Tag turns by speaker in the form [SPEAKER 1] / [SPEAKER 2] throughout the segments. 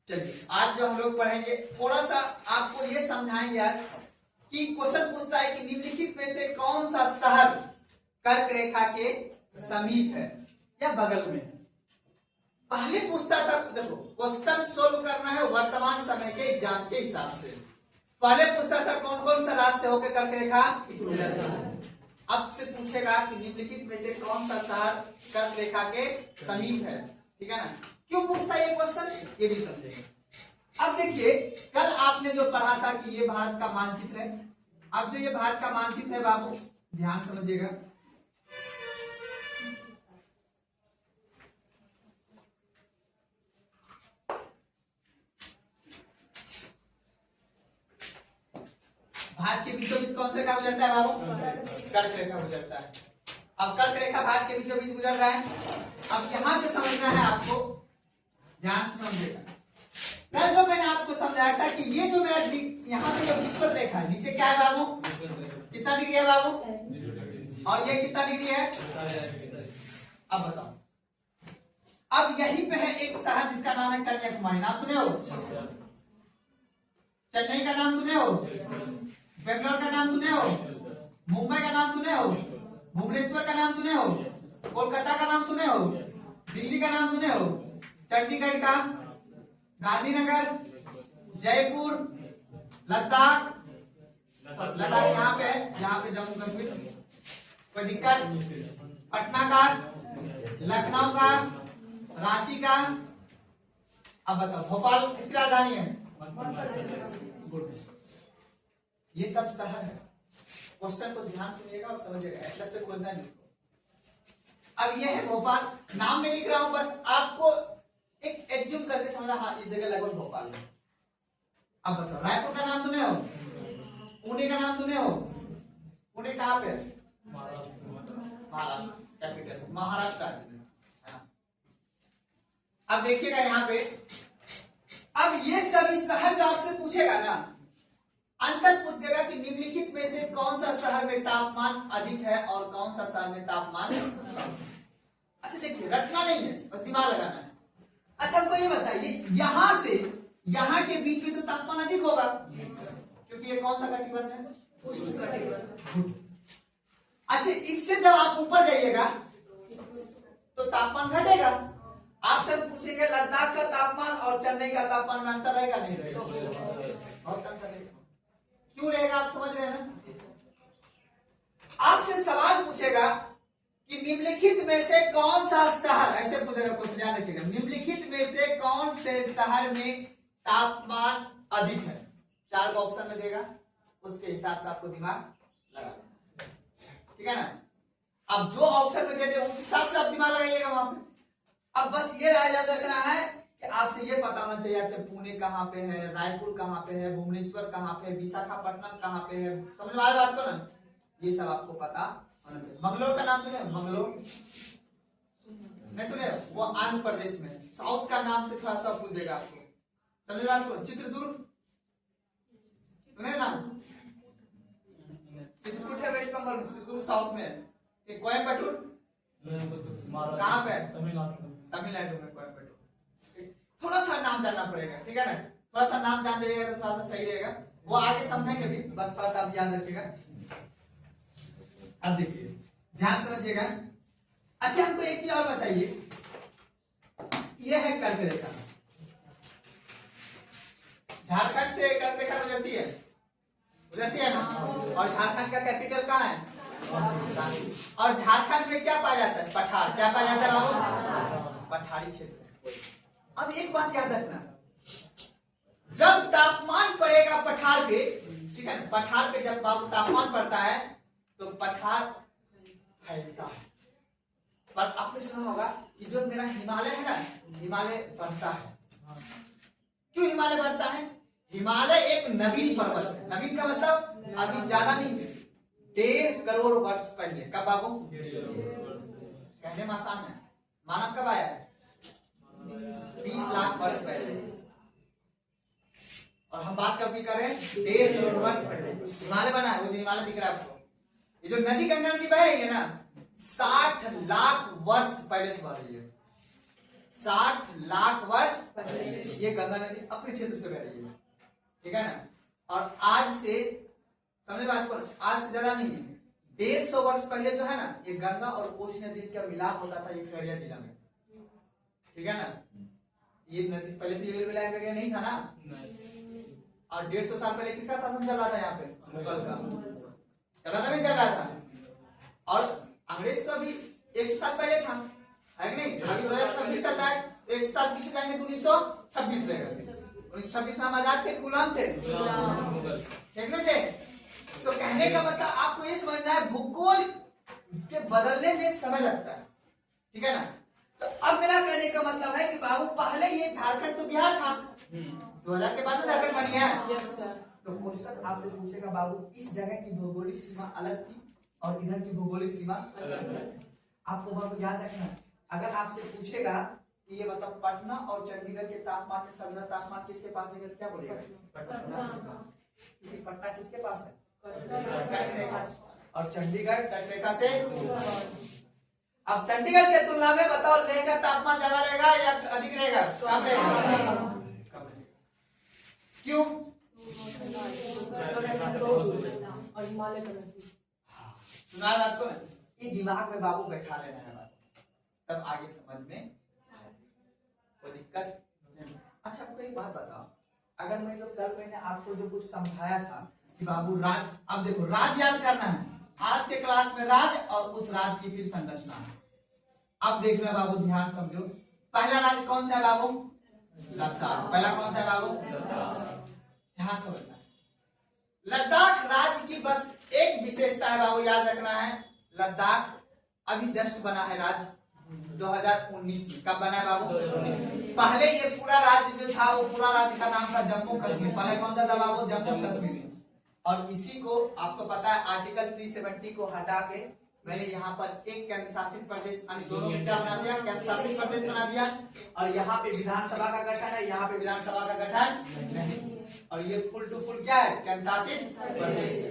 [SPEAKER 1] चलिए आज जो हम लोग पढ़ेंगे थोड़ा सा आपको ये समझाएंगे यार कि क्वेश्चन पूछता है कि निम्नलिखित में से कौन सा शहर कर्क रेखा के समीप है या बगल में। पहले पूछता था, देखो क्वेश्चन सोल्व करना है वर्तमान समय के एग्जाम के हिसाब से। पहले पूछता था कौन कौन सा राशि से होकर कर्क रेखा गुजरता है। अब से पूछेगा कि निम्नलिखित में से कौन सा शहर कर्क रेखा के समीप है, ठीक है ना। क्यों पूछता है ये क्वेश्चन, ये भी समझेंगे। अब देखिए कल आपने जो पढ़ा था कि ये भारत का मानचित्र है। अब जो ये भारत का मानचित्र है बाबू ध्यान समझिएगा। भारत के बीचों बीच कौन सा रेखा गुजरता है बाबू, कर्क रेखा गुजरता है। अब कर्क रेखा भारत के बीचों बीच गुजर रहा है। अब यहां से समझना है आपको, ध्यान से समझिएगा। कल जो मैंने आपको समझाया था कि ये जो मेरा यहाँ पे जो विषुवत रेखा है नीचे क्या है बाबू, कितना डिग्री है बाबू, और ये कितना डिग्री है। अब बताओ, अब यहीं पे है एक शहर जिसका नाम है कन्याकुमारी। नाम सुने हो? चेन्नई का नाम सुने हो? बेंगलोर का नाम सुने हो? मुंबई का नाम सुने हो? भुवनेश्वर का नाम सुने हो? कोलकाता का नाम सुने हो? दिल्ली का नाम सुने हो? चंडीगढ़ का, गांधीनगर, जयपुर, लद्दाख, लद्दाख यहाँ पे है, यहाँ पे जम्मू कश्मीर, कोई दिक्कत? पटना का, लखनऊ का, रांची का। अब बताओ भोपाल किसकी राजधानी है? ये सब शहर है। क्वेश्चन को ध्यान सुनिएगा और समझिएगा, एटलस पे खोलना है इसको। अब ये है भोपाल, नाम में लिख रहा हूं बस आपको एक एज्यूम करके समझना, हाँ इस जगह लगभग भोपाल है। अब बताओ रायपुर का नाम सुने हो? पुणे का नाम सुने हो? पुणे कहाँ पे है? महाराष्ट्र कैपिटल, महाराष्ट्र राज्य में। अब देखिएगा यहाँ पे, अब ये सभी शहर जो आपसे पूछेगा ना, अंतर पूछ देगा कि निम्नलिखित में से कौन सा शहर में तापमान अधिक है और कौन सा शहर में तापमान कम। अच्छा देखिए रटना नहीं है, बस दिमाग लगाना है। अच्छा हमको ये बताइए, यहां से यहाँ के बीच में तो तापमान अधिक होगा क्योंकि ये कौन सा कटिबंध है। अच्छा इससे जब आप ऊपर जाइएगा तो तापमान घटेगा। आपसे पूछेंगे लद्दाख का तापमान और चेन्नई का तापमान में अंतर रहेगा नहीं रहेगा? बहुत अंतर रहेगा। क्यों रहेगा आप समझ रहे हैं ना। आपसे सवाल पूछेगा कि निम्नलिखित में से कौन सा शहर, ऐसे पूछेगा क्वेश्चन याद रखिएगा, निम्नलिखित में से कौन से शहर में तापमान अधिक है। 4 ऑप्शन में देगा, उसके हिसाब से आपको दिमाग लगा देना, ठीक है ना। अब जो ऑप्शन में दे दे उस हिसाब से आप दिमाग लगाइएगा वहां पे। अब बस ये याद रखना है कि आपसे ये पता होना चाहिए अच्छा पुणे कहाँ पे है, रायपुर कहाँ पे है, भुवनेश्वर कहाँ पे है, विशाखापट्टनम कहाँ पे है। समझ में आ रहा बात को ना, ये सब आपको पता होना चाहिए। मंगलोर का नाम सुने? मंगलोर नहीं सुने? वो आंध्र प्रदेश में, साउथ का नाम से थोड़ा सा भूल देगा आपको। समझ बात को? चित्रदुर्ग सुने नाम? चित्रकूट है वेस्ट बंगाल में, चित्रदुर्ग साउथ में। कोयम्बटूर कहाँ पे? तमिलनाडु में कोयम्बटूर। थोड़ा सा नाम जानना पड़ेगा, ठीक है ना। थोड़ा सा नाम जान जाइएगा तो थोड़ा सा सही रहेगा, वो आगे समझेंगे भी, बस थोड़ा सा आप याद रखिएगा। अब देखिए ध्यान समझिएगा। अच्छा हमको एक चीज और बताइए, ये है कर्क रेखा, झारखंड से कर्क रेखा गुजरती है, गुजरती है ना। और झारखंड का कैपिटल कहाँ है? और झारखंड में क्या पाया जाता है? पठार। क्या पाया जाता है बाबू? पठारी क्षेत्र। अब एक बात याद रखना, जब तापमान पड़ेगा पठार पे, ठीक है, पठार पे जब बाबू तापमान पड़ता है तो पठार फैलता है। पर आपने सुना होगा कि जो मेरा हिमालय है ना, हिमालय बढ़ता है। क्यों हिमालय बढ़ता है? हिमालय एक नवीन पर्वत है। नवीन का मतलब अभी ज्यादा नहीं, 1.5 करोड़ वर्ष पहले। कब बाबू? कहने में आसान है। मानव कब आया है? 20 लाख वर्ष पहले। और हम बात कब की कर रहे हैं? 1.5 करोड़ वर्ष पहले हिमालय बना है। वो जो हिमालय दिख रहा है आपको, ये जो नदी गंगा नदी बह रही है ना, 60 लाख वर्ष पहले से बह रही है। 60 लाख वर्ष पहले। ये गंगा नदी अपने क्षेत्र से बह रही है, ठीक है ना। और आज से समझ बात को, आज से ज्यादा नहीं है, 150 वर्ष पहले जो है ना, ये गंगा और कोसी नदी का मिलाप होता था ये खगड़िया जिला में, ठीक है ना। ये नदी पहले तो ये लाइन वगैरह नहीं था ना, और 150 साल पहले किसका शासन चल रहा था यहाँ पे? मुगल का चल रहा था, नहीं चल रहा था। और अंग्रेज का भी 100 साल पहले था, है कि नहीं? अभी 2026 चल रहा है, 100 साल पीछे जाएंगे तो 1926 रहेगा। 1926 में हम आजाद थे, गुलाम थे, ठीक नहीं थे। तो कहने का मतलब आपको ये समझना है, भूगोल के बदलने में समय लगता है, ठीक है ना। तो अब मेरा कहने का मतलब है कि बाबू पहले ये झारखंड तो बिहार था, 2000 के बाद तो झारखंड बनी है।
[SPEAKER 2] Yes sir.
[SPEAKER 1] तो क्वेश्चन आपसे पूछेगा बाबू, इस जगह की भौगोलिक सीमा अलग थी और इधर की भौगोलिक सीमा अलग है। आपको बाबू याद रखना, अगर आपसे पूछेगा कि ये बताओ पटना और चंडीगढ़ के तापमान में सबसे ज्यादा तापमान किसके पास है, तो क्या बोलेगा? क्योंकि पटना किसके पास है? तट रेखा, और चंडीगढ़ तट रेखा से। अब चंडीगढ़ के तुलना में बताओ लेह का तापमान ज्यादा रहेगा या अधिक रहेगा? कम रहेगा। क्यों?
[SPEAKER 2] और हिमालय का नजदीक।
[SPEAKER 1] सुना बात को, ये दिमाग में बाबू बैठा लेना है बात, तब आगे समझ में कोई दिक्कत नहीं। अच्छा आपको एक बात बताओ, अगर मैं जो कल मैंने आपको जो कुछ समझाया था कि बाबू राज, अब देखो राज याद करना है, आज के क्लास में राज और उस राज की फिर संरचना है। अब देखना बाबू, ध्यान समझो, पहला राज्य कौन सा है बाबू? लद्दाख। पहला कौन सा है बाबू? ध्यान समझना, लद्दाख राज्य की बस एक विशेषता है बाबू, याद रखना है, लद्दाख अभी जस्ट बना है राज्य 2019 में। कब बना है बाबू? 2019। पहले ये पूरा राज्य जो था, वो पूरा राज्य का नाम था जम्मू कश्मीर। पहले कौन सा था बाबू? जम्मू कश्मीर। और इसी को आपको पता है, आर्टिकल 370 को हटा के मैंने यहाँ पर एक केंद्र शासित प्रदेश, यानी दोनों को क्या बना दिया? केंद्र शासित प्रदेश बना दिया। और यहाँ पे विधानसभा का गठन है, यहाँ पे विधानसभा का गठन नहीं, और ये फुल टू फुल क्या है? केंद्र शासित प्रदेश है।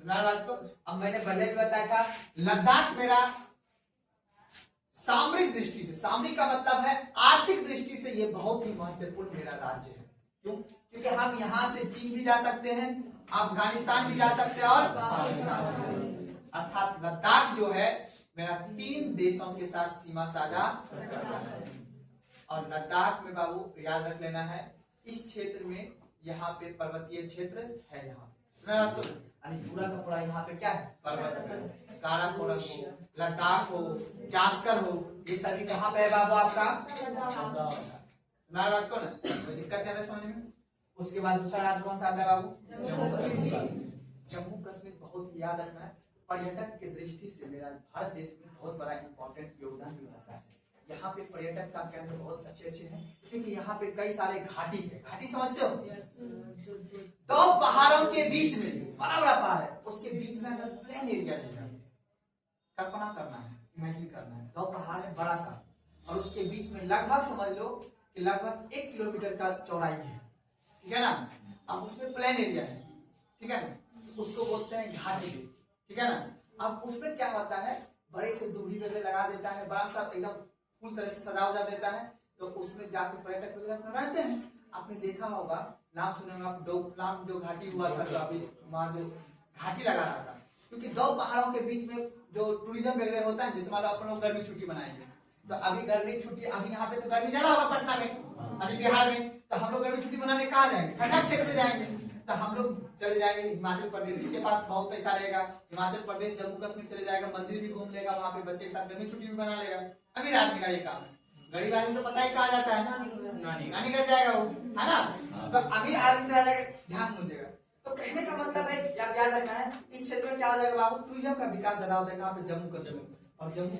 [SPEAKER 1] बात को अब मैंने पहले भी बताया था, लद्दाख मेरा सामरिक दृष्टि से, सामरिक का मतलब है आर्थिक दृष्टि से, ये बहुत ही महत्वपूर्ण मेरा राज्य है। क्यों? क्योंकि हम यहाँ से चीन भी जा सकते हैं, अफगानिस्तान भी जा सकते हैं और पाकिस्तान, अर्थात लद्दाख जो है मेरा 3 देशों के साथ सीमा साझा करता है। और लद्दाख में बाबू याद रख लेना है, इस क्षेत्र में यहाँ पे पर्वतीय क्षेत्र है, यहाँ पूरा का पूरा यहाँ पे क्या है? पर्वत। काराकोरम हो, लद्दाख हो, जास्कर हो, ये सभी कहाँ पे है बाबू आपका? बात को ना, कोई दिक्कत है समझ में? उसके बाद दूसरा राज्य कौन सा आता है बाबू? जम्मू कश्मीर। जम्मू कश्मीर बहुत याद रखना है, पर्यटक की दृष्टि से मेरा भारत देश में बहुत बड़ा इंपॉर्टेंट योगदान भी रहता है। यहाँ पे पर्यटक का केंद्र बहुत अच्छे हैं, क्योंकि यहाँ पे कई सारे घाटी है। घाटी समझते हो? 2 पहाड़ों के बीच में बड़ा बड़ा पहाड़ है, उसके बीच में अगर प्लेन एरिया रहेगा, कल्पना करना है, इमेजिन करना है, 2 पहाड़ है बड़ा सा, और उसके बीच में लगभग समझ लो कि लगभग 1 किलोमीटर का चौड़ाई है, ठीक है ना। अब उसमें प्लेन एरिया है, ठीक है ना, उसको बोलते हैं घाटी, ठीक है ना। अब उसमें क्या होता है, बड़े से दूरी वगैरह लगा देता है, बड़ा सा एकदम पूरी तरह से सजा जा देता है, तो उसमें जाके पर्यटक वगैरह रहते हैं। आपने देखा होगा, नाम सुने होगा आप, डोकलाम जो घाटी हुआ था, तो अभी वहाँ जो घाटी लगा रहा था, क्योंकि 2 पहाड़ों के बीच में जो टूरिज्म वगैरह होता है, जैसे मान लो अपन लोग गर्मी छुट्टी मनाएंगे, तो अभी गर्मी छुट्टी, अभी यहाँ पे तो गर्मी ज्यादा होगा पटना में, अभी बिहार में, तो हम लोग गर्मी छुट्टी मनाने कहाँ जाएंगे? ठंडा क्षेत्र में जाएंगे, तो हम लोग चले जाएंगे हिमाचल प्रदेश, जिसके पास बहुत पैसा रहेगा, हिमाचल प्रदेश, जम्मू कश्मीर चले जाएगा, मंदिर भी घूम लेगा, वहाँ पे बच्चे के साथ गर्मी छुट्टी भी मना लेगा। अमीर आदमी का ये काम है। गरीब आदमी तो पता ही कहा जाता है, नानी घर जाएगा वो, है ना। तो अमीर आदमी चला जाएगा, ध्यान समझिएगा। तो कहने का मतलब है, याद रखना है, इस क्षेत्र में क्या हो जाएगा बाबू? टूरिज्म का विकास ज्यादा होता है। कहाँ पे? जम्मू कश्मीर। और जम्मू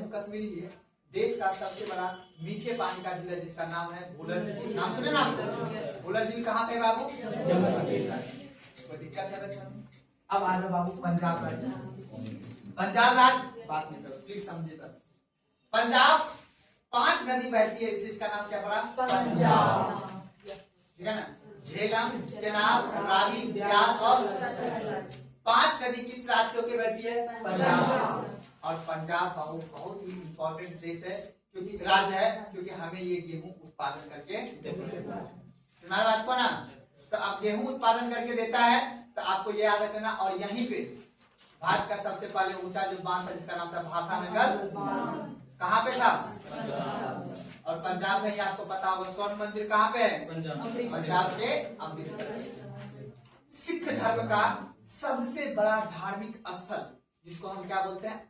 [SPEAKER 1] कश्मीर ही है देश का सबसे बड़ा मीठे पानी का झील है, जिसका नाम है भूलर झील। नाम सुने ना आपको? भूलर झील कहाँ पे बाबू? जम्मू कश्मीर। कोई दिक्कत है वैसे? अब आ जाओ बाबू पंजाब राज्य। पंजाब राज्य बात नहीं करो प्लीज, समझिएगा। पंजाब 5 नदी बहती है, इसलिए इसका नाम क्या पड़ा? पंजाब, ठीक है ना। झेलम, चेनाब, रावी, ब्यास और 5 नदी किस राज्य से होकर बहती है? पंजाब। और पंजाब बहुत ही इंपॉर्टेंट देश है, क्योंकि राज्य है, क्योंकि हमें ये गेहूं उत्पादन करके देता है। तुम्हारी बात को ना, तो अब गेहूं उत्पादन करके देता है, तो आपको ये याद रखना। और यहीं पे भारत का सबसे पहले ऊंचा जो बांध था जिसका नाम था भाखानगर, कहाँ पे था? और पंजाब में ही आपको पता होगा स्वर्ण मंदिर कहाँ पे है? पंजाब के अमृतसर। सिख धर्म का सबसे बड़ा धार्मिक स्थल जिसको हम क्या बोलते हैं,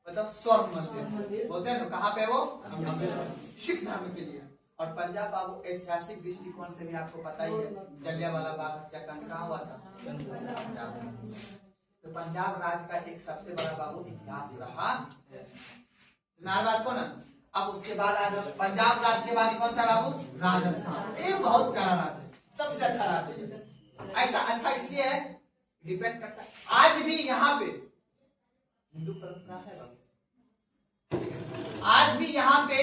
[SPEAKER 1] मतलब स्वर्ण मंदिर बोलते हैं ना, कहाँ पे वो? सिख धर्म के लिए। और पंजाब बाबू ऐतिहासिक दृष्टिकोण से भी आपको पता ही है, जलियांवाला बाग हत्याकांड कहाँ हुआ था? पंजाब में। तो पंजाब राज्य का एक सबसे बड़ा बाबू इतिहास रहा है। बात को ना, अब उसके बाद आज पंजाब राज्य के बाद कौन सा बाबू? राजस्थान। ये बहुत प्यारा राज्य है, सबसे अच्छा राज्य है। ऐसा अच्छा इसलिए है, डिपेंड करता है आज भी यहाँ पे हिंदू परंपरा है बाबू। आज भी यहाँ पे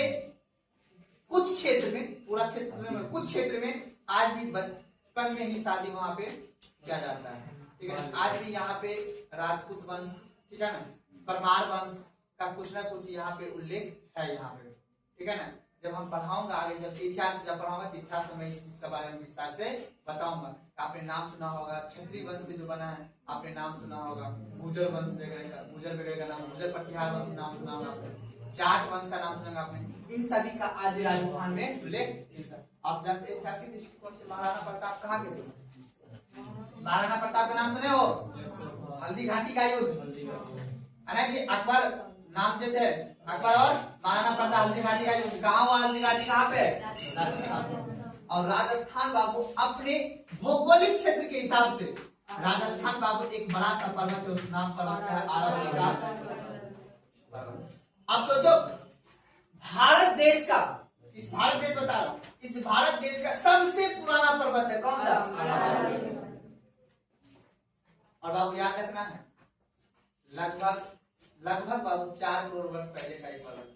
[SPEAKER 1] कुछ क्षेत्र में, पूरा क्षेत्र में, कुछ क्षेत्र में आज भी बचपन में ही शादी वहां पे किया जाता है, ठीक है। आज भी यहाँ पे राजपूत वंश, ठीक है ना, परमार वंश का कुछ ना कुछ यहाँ पे उल्लेख है यहाँ पे, ठीक है ना। जब हम पढ़ाऊंगा आगे, जब इतिहास जब पढ़ाऊंगा तो इतिहास में मैं इस चीज के बारे में विस्तार से बताऊंगा। आपने नाम सुना होगा क्षत्रिय वंश से जो बना है, आपने नाम सुना होगा गुर्जर वंश वगैरह का, गुर्जर का नाम, गुर्जर प्रतिहार वंश नाम सुना होगा आपने, जाट वंश का नाम सुना आपने। इन सभी का आज राजस्थान में उल्लेख। आप जानते ऐतिहासिक दृष्टिकोण से महाराणा प्रताप कहाँ के थे? महाराणा प्रताप का नाम सुने हो? हल्दी घाटी का युद्ध है ना जी। अकबर नाम जो थे, अकबर और महाराणा प्रताप, हल्दी घाटी का युद्ध कहाँ हुआ? हल्दी घाटी कहाँ पे? राजस्थान। और राजस्थान बाबू अपने भौगोलिक क्षेत्र के हिसाब से, राजस्थान बाबू एक बड़ा सा पर्वत है, उस नाम पर्वत का है अरावली का। अब सोचो भारत देश का, इस भारत देश बता रहा हूं, इस भारत देश का सबसे पुराना पर्वत है कौन सा? और बाबू याद रखना है, लगभग बाबू 4 करोड़ वर्ष पहले का एक पर्वत,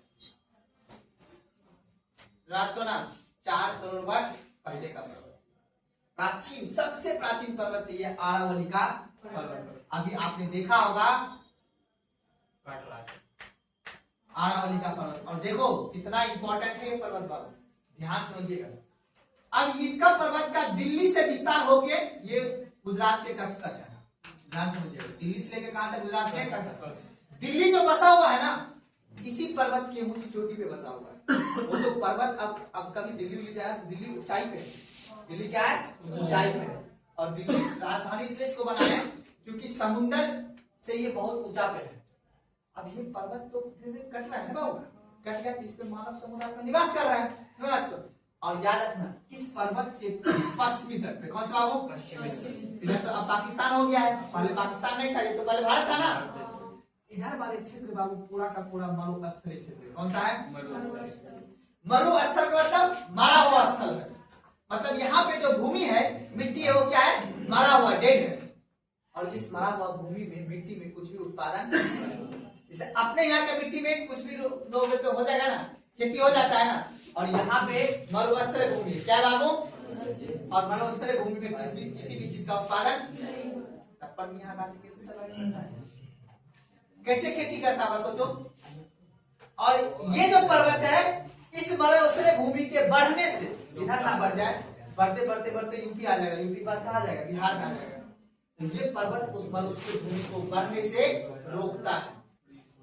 [SPEAKER 1] रात को ना 4 करोड़ वर्ष पहले का पर्वत, प्राचीन, सबसे प्राचीन पर्वत है ये अरावली का पर्वत। अभी आपने देखा होगा अरावली का पर्वत, और देखो कितना इंपॉर्टेंट है ये पर्वत बाबू, ध्यान समझिएगा। अब इसका पर्वत का दिल्ली से विस्तार होके ये गुजरात के कच्छ तक है, ध्यान समझिएगा। दिल्ली से लेके कहां तक? गुजरात के कच्छ तक। दिल्ली जो बसा हुआ है ना, इसी पर्वत की ऊंची चोटी पे बसा हुआ है। वो जो पर्वत अब कभी दिल्ली जाए तो दिल्ली ऊंचाई पे है, दिल्ली क्या है? ऊंचाई पे है। और दिल्ली राजधानी इसलिए इसको बना है क्योंकि समुद्र से ये बहुत ऊंचा पे है। अब ये पर्वत तो धीरे धीरे कट रहा है ना बाबू, कट गया तो इस पे मानव समुदाय में निवास कर रहा है तो। और याद रखना इस पर्वत के पश्चिमी तट पे, कौन सा बाबू? इधर तो अब पाकिस्तान हो गया है, पहले पाकिस्तान नहीं था, ये तो पहले भारत था ना। इधर वाले क्षेत्र बाबू पूरा का पूरा मरुस्थलीय क्षेत्र, कौन सा है? मरुस्थल का मतलब मरा हुआ स्थल है, मतलब यहाँ पे जो भूमि है, मिट्टी है, वो क्या है? मरा हुआ, डेड है। और इस मरा हुआ भूमि में, मिट्टी में कुछ भी उत्पादन, जैसे अपने यहाँ के मिट्टी में कुछ भी लोगे तो हो जाएगा ना, खेती हो जाता है ना। और यहाँ पे मरुस्थलीय भूमि है, क्या बाबू? और मरुस्थलीय भूमि में किसी भी चीज का उत्पादन, तब पर यहाँ गांधी कैसे सर्वाइव करता है, कैसे खेती करता है सोचो। और ये जो पर्वत है, इस मरुस्थलीय भूमि के बढ़ने से इधर ना बढ़ जाए, बढ़ते बढ़ते बढ़ते यूपी आ जाएगा, यूपी बाद कहाँ जाएगा? बिहार में आ जाएगा। तो ये पर्वत उस मरुस्थलीय भूमि को बढ़ने से रोकता है।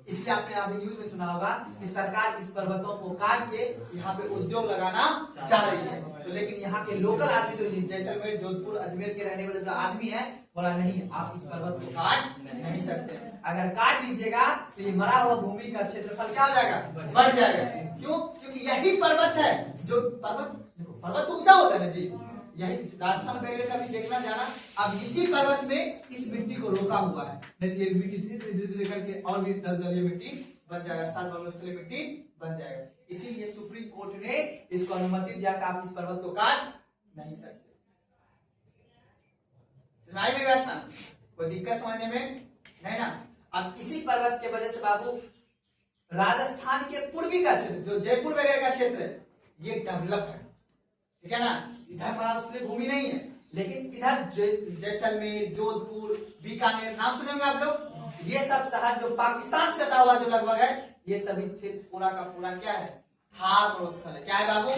[SPEAKER 1] इसलिए आपने अभी न्यूज में सुना होगा कि सरकार इस पर्वतों को काट के यहाँ पे उद्योग लगाना चाह रही है। तो लेकिन यहाँ के लोकल आदमी जो जैसलमेर, जोधपुर, अजमेर के रहने वाले जो आदमी है, बोला नहीं, आप इस पर्वत को काट नहीं सकते। अगर काट दीजिएगा तो ये मरा हुआ भूमि का क्षेत्रफल क्या हो जाएगा? बढ़ जाएगा। क्यों? क्योंकि यही पर्वत है जो पर्वत ऊंचा होता है ना जी, यही राजस्थान वगैरह का भी देखना जाना। अब इसी पर्वत में इस मिट्टी को रोका हुआ है, नहीं तो ये मिट्टी धीरे धीरे करके और भी दलदलीय मिट्टी बन जाएगा, स्थान मरुस्थलीय मिट्टी बन जाएगा। इसीलिए सुप्रीम कोर्ट ने इसको अनुमति दिया कि आप इस पर्वत को काट नहीं सकते। सुनाई में बात ना, कोई दिक्कत समझने में नहीं ना। अब इसी पर्वत के वजह से बाबू राजस्थान के पूर्वी का क्षेत्र, जो जयपुर वगैरह का क्षेत्र है, ये डेवलप है, ठीक है ना। इधर मरुस्थलीय भूमि नहीं है, लेकिन इधर जैसलमेर, जोधपुर, बीकानेर, नाम सुनेंगे आप लोग, ये सब शहर जो पाकिस्तान से सटा हुआ जो लगभग है, ये सभी क्षेत्र पूरा का पूरा क्या है? थार मरुस्थल है। क्या है बाबू?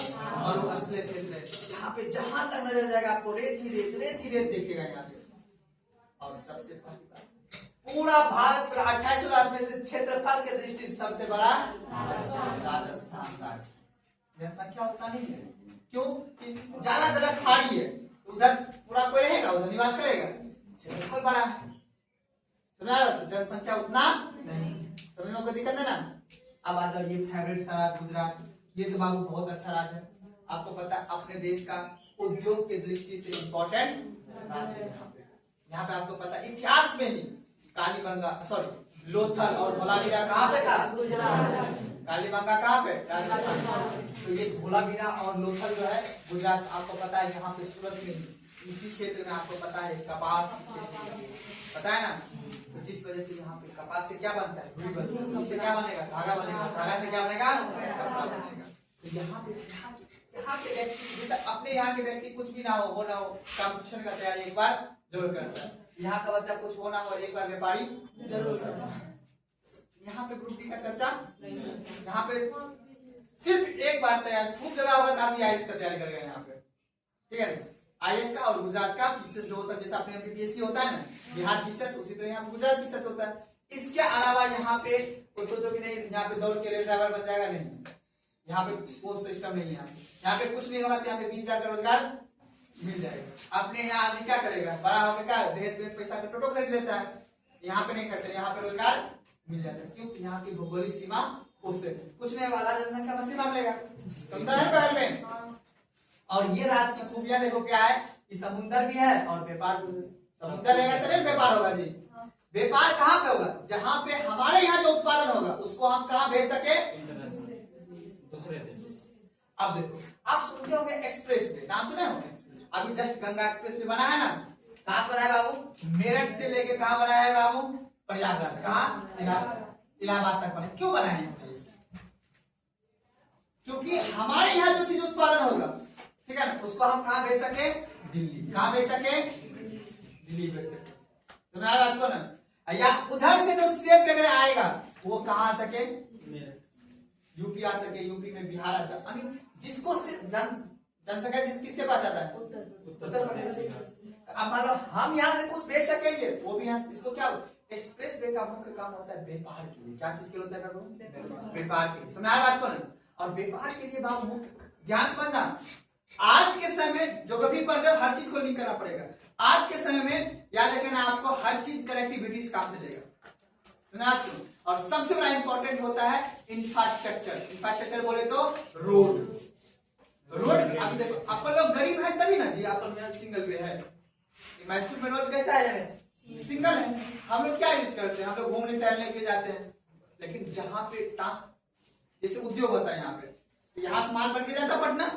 [SPEAKER 1] मरुस्थलीय क्षेत्र है। यहाँ पे जहां तक नजर जाएगा आपको रेत ही रेत दिखेगा यहाँ पे। और सबसे पहली बात, पूरा भारत का 28 राज्य में से क्षेत्रफल के दृष्टि से सबसे बड़ा राजस्थान राज्य। जनसंख्या उतना नहीं है, क्यों कि ज्यादा से ज्यादा खाड़ी है, उधर पूरा कोई रहेगा, उधर निवास करेगा, क्षेत्रफल बड़ा है, समझा? जनसंख्या उतना नहीं, समझ में कोई दिक्कत है ना? अब आ जाओ, ये फेवरेट सा राज्य गुजरात, ये तो बाबू बहुत अच्छा राज्य है। आपको पता है अपने देश का उद्योग के दृष्टि से इम्पोर्टेंट राज्य है। यहाँ पे आपको पता इतिहास में ही कालीबंगा लोथल और धोलावीरा कहाँ पे था? कालीबंगा कहाँ पे? राजस्थान। तो ये धोलावीरा और लोथल जो है गुजरात, आपको पता है यहाँ पे सूरत में इसी क्षेत्र में आपको पता है कपास पता है ना, तो जिस वजह से यहाँ पे कपास से क्या बनता है? रुई बनती है। इससे क्या बनेगा? धागा बनेगा। धागा से क्या बनेगा? कपड़ा बनेगा। तो यहाँ के व्यक्ति जैसे अपने यहाँ के व्यक्ति कुछ भी ना हो ना हो, कॉम्पिटिशन का तैयारी एक बार जरूर करता है। यहाँ का बच्चा कुछ होना हो एक बार व्यापारी जरूर करता है। यहाँ पे ग्रुप डी का चर्चा नहीं, यहाँ पे सिर्फ एक बार तैयार खूब जगह होगा तो आप आईएएस का तैयारी करेगा यहाँ पे, ठीक है? आईएएस का और गुजरात का पीसेस जो होता है, जैसे अपने एमपीएससी होता है ना बिहार पीसेस, उसी तरह यहाँ गुजरात पीसेस होता है। इसके अलावा यहाँ पे कोई सोचो कि नहीं यहाँ पे दौड़ के रेल ड्राइवर बन जाएगा, नहीं, यहाँ पे वो सिस्टम नहीं है। यहाँ पे कुछ नहीं होगा, यहाँ पे 20,000 का रोजगार मिल जाएगा। अपने यहाँ आदमी क्या करेगा? बड़ा होकर क्या दहेज पैसा का टोटो खरीद लेता है, यहाँ पे नहीं करते, यहाँ पे रोजगार मिल जाता है। क्योंकि यहाँ की भौगोलिक सीमा उससे कुछ नहीं वाला जनसंख्या मंत्री मान लेगा बगल में। और ये राज्य की खूबियां देखो क्या है कि समुद्र भी है और व्यापार, समुद्र रहेगा तो नहीं व्यापार होगा जी। व्यापार कहाँ पे होगा? जहाँ पे हमारे यहाँ जो उत्पादन होगा उसको हम कहाँ भेज सके? दूसरे देश। अब देखो, आप सुनते होंगे एक्सप्रेस वे, नाम सुने होंगे? अभी जस्ट गंगा एक्सप्रेस वे बना है ना, कहाँ बना है बाबू? मेरठ से लेके कहाँ बना है बाबू? प्रयागराज, कहाँ? इलाहाबाद तक बना। क्यों बना है? क्योंकि हमारे यहाँ जो चीज उत्पादन होगा, ठीक है ना, उसको हम कहाँ भेज सके? दिल्ली। कहाँ भेज सके? दिल्ली भेज सके। सुना बात को ना? या उधर से जो सेब वगैरह आएगा वो कहाँ आ सके? यूपी आ सके, यूपी में बिहार आ जाए, जिसको जनसंख्या किसके पास आता है? उत्तर प्रदेश। अब मान लो हम यहाँ से कुछ भेज सकेंगे, वो भी यहाँ, इसको क्या एक्सप्रेस वे का मुख्य काम होता है व्यापार के लिए। क्या चीज के लिए होता है? व्यापार के लिए। समझा बात को ना? और व्यापार के लिए बाबू मुख्य ध्यान समझना, आज के समय ज्योग्राफी पढ़ रहे हो, हर चीज को लिंक करना पड़ेगा। आज के समय में याद रखना आपको हर चीज कनेक्टिविटीज काम चलेगा। और सबसे बड़ा इंपॉर्टेंट होता है इंफ्रास्ट्रक्चर। इंफ्रास्ट्रक्चर बोले तो रोड। आप देखो, अपन लोग गरीब है तभी ना जी, अपन सिंगल वे है। मैसूर में रोड कैसा है? सिंगल है। हम लोग क्या यूज करते हैं? हम लोग घूमने टहलने के लिए जाते हैं, लेकिन जहाँ पे जैसे उद्योग होता है यहाँ पे, यहाँ से माल बढ़ के जाता पटना,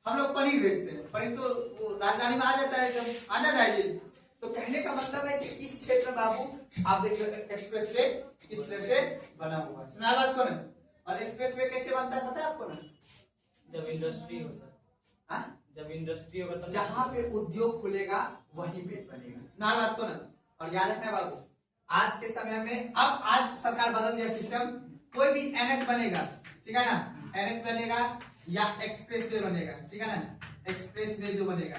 [SPEAKER 1] हम लोग पनीर बेचते हैं, पनीर तो वो राजधानी में आ जाता है, जब आ जाता है। तो कहने का मतलब है कि इस क्षेत्र में बाबू आप देखिए एक्सप्रेस वे इस तरह से बना हुआ है। सुना बात को ना? और एक्सप्रेस वे कैसे बनता है पता है आपको ना?
[SPEAKER 3] जब इंडस्ट्री हो सर, जब इंडस्ट्री होगा तो
[SPEAKER 1] जहाँ पे उद्योग खुलेगा वहीं पे बनेगा। सुना बात को ना? और याद रखना बाबू, आज के समय में अब आज सरकार बदल दिया सिस्टम, कोई भी एनएच बनेगा, ठीक है ना, एनएच बनेगा या एक्सप्रेस वे बनेगा, ठीक है ना, एक्सप्रेस वे जो बनेगा,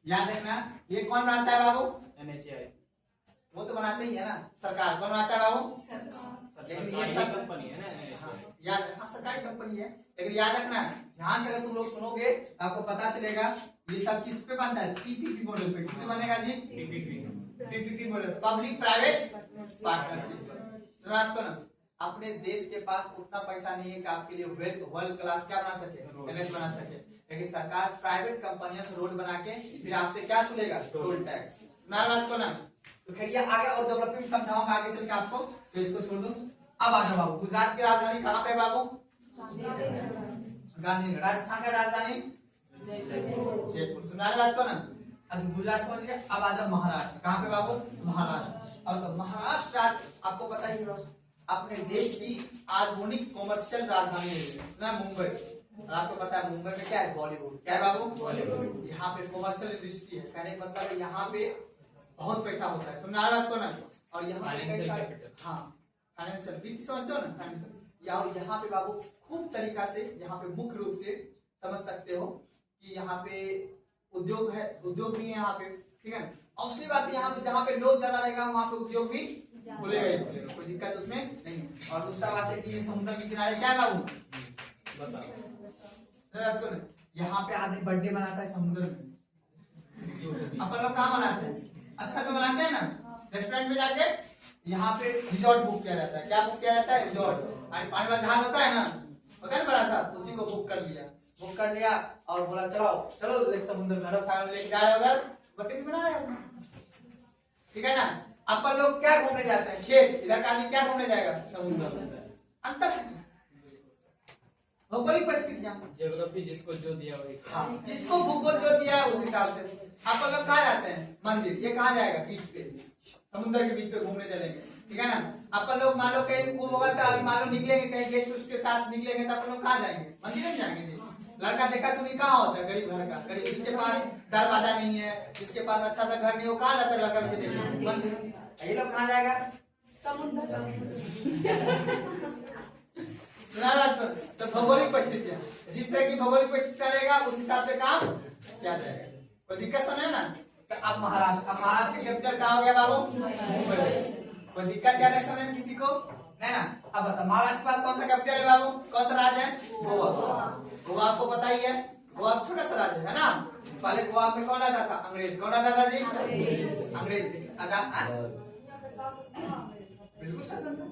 [SPEAKER 1] याद रखना ये कौन बनाता है बाबू?
[SPEAKER 3] एनएचएआई।
[SPEAKER 1] वो तो बनाते ही है ना, सरकार कौन बनाता है बाबू? लेकिन ये सब
[SPEAKER 3] कंपनी है ना,
[SPEAKER 1] हाँ सरकारी कंपनी है। लेकिन याद रखना, ध्यान से अगर तुम लोग सुनोगे आपको पता चलेगा ये सब किस पे बनता है? पीपीपी मॉडल पे। किससे बनेगा जी? PPP model, public private partnership. तो बात को ना, अपने देश के पास उतना पैसा नहीं है कि आपके लिए वर्ल्ड क्लास क्या बना सके, एनएच बना सके, लेकिन सरकार प्राइवेट कंपनियों से रोड बना के फिर आपसे क्या सुनेगा? Toll tax. बात को ना, तो खैरिया आगे और डेवलपमेंट समझाऊंगा आगे चल के आपको, तो इसको छोड़ दो। अब आ जाओ बाबू, गुजरात की राजधानी कहाँ पे बाबू? गांधीनगर। राजस्थान का राजधानी जयपुर। सुना बात को ना? अब गुजरात समझ लिया। अब आ जाओ महाराष्ट्र। कहाँ पे बाबू? महाराष्ट्र। अब तो महाराष्ट्र राज्य आपको पता ही होगा अपने देश की आधुनिक कॉमर्शियल राजधानी है मुंबई। और आपको पता है मुंबई में क्या है? बॉलीवुड। क्या है बाबू? बॉलीवुड। यहाँ पे कॉमर्शियल इंडस्ट्री है, कहने का मतलब है यहाँ पे बहुत पैसा होता है। समझा बात को ना? और यहाँ हाँ फाइनेंशियल वित्त समझते हो ना? फाइनेंशियल यहाँ पे बाबू खूब तरीका से यहाँ पे मुख्य रूप से समझ सकते हो कि यहाँ पे उद्योग है, उद्योग भी है यहाँ पे, ठीक है। और दूसरी बात यहाँ पे जहाँ पे लोग ज्यादा रहेगा वहाँ पे उद्योग भी खुलेगा ही खुलेगा, कोई दिक्कत उसमें नहीं है। और दूसरा बात है कि ये समुद्र के किनारे क्या है बाबू, यहाँ पे आदमी बर्थडे मनाता है समुद्र में, अपन लोग कहाँ मनाते हैं, स्थल में मनाते हैं ना, रेस्टोरेंट में जाके यहाँ पे रिजॉर्ट बुक किया जाता है। क्या बुक किया जाता है, रिजॉर्ट। पानी वाला जहाज होता है ना, होता है ना बड़ा सा, उसी को बुक कर लिया और बोला चलो समुद्र में अरब सागर में लेके जा रहे हो, उधर बर्थडे मना रहे हैं, ठीक है ना। अपन लोग क्या घूमने जाते हैं, खेत, इधर का आदमी क्या घूमने जाएगा, समुद्र में। अंतर भौगोलिक परिस्थितियां,
[SPEAKER 3] ज्योग्राफी जिसको जो दिया वही।
[SPEAKER 1] हाँ, जिसको भूगोल जो दिया है उस हिसाब से अपन लोग कहाँ जाते हैं, मंदिर। ये कहाँ जाएगा, बीच पे, समुद्र के बीच पे घूमने चलेंगे, ठीक है ना। अपन लोग मान लो कहीं वो होगा तो मान लो निकलेंगे कहीं गेस्ट उस्ट के साथ निकलेंगे तो अपन लोग कहाँ जाएंगे, मंदिर में जाएंगे। लड़का देखा सुनी कहाँ होता है, गरीब घर का, गरीब जिसके पास दरवाजा नहीं है, जिसके पास अच्छा सा घर नहीं, वो कहाँ जाता है लड़का के देखने, मंदिर। ये लोग कहाँ जाएगा, तो भौगोलिक परिस्थितियां, जिस तरह की भौगोलिक परिस्थितियां रहेगा उस हिसाब से काम किया जाएगा। कोई दिक्कत समझे ना। तो अब महाराष्ट्र की कैपिटल कहाँ हो गया बाबू, कोई दिक्कत क्या नहीं समझे किसी को, नहीं ना। अब बता महाराष्ट्र के बाद कौन सा कैपिटल है बाबू, कौन सा राज्य है, गोवा। गोवा आपको पता ही है, गोवा छोटा सा राज्य है ना। पहले गोवा में कौन रहता था, अंग्रेज। कौन रहता था जी, अंग्रेज। आजाद बिल्कुल शासन था,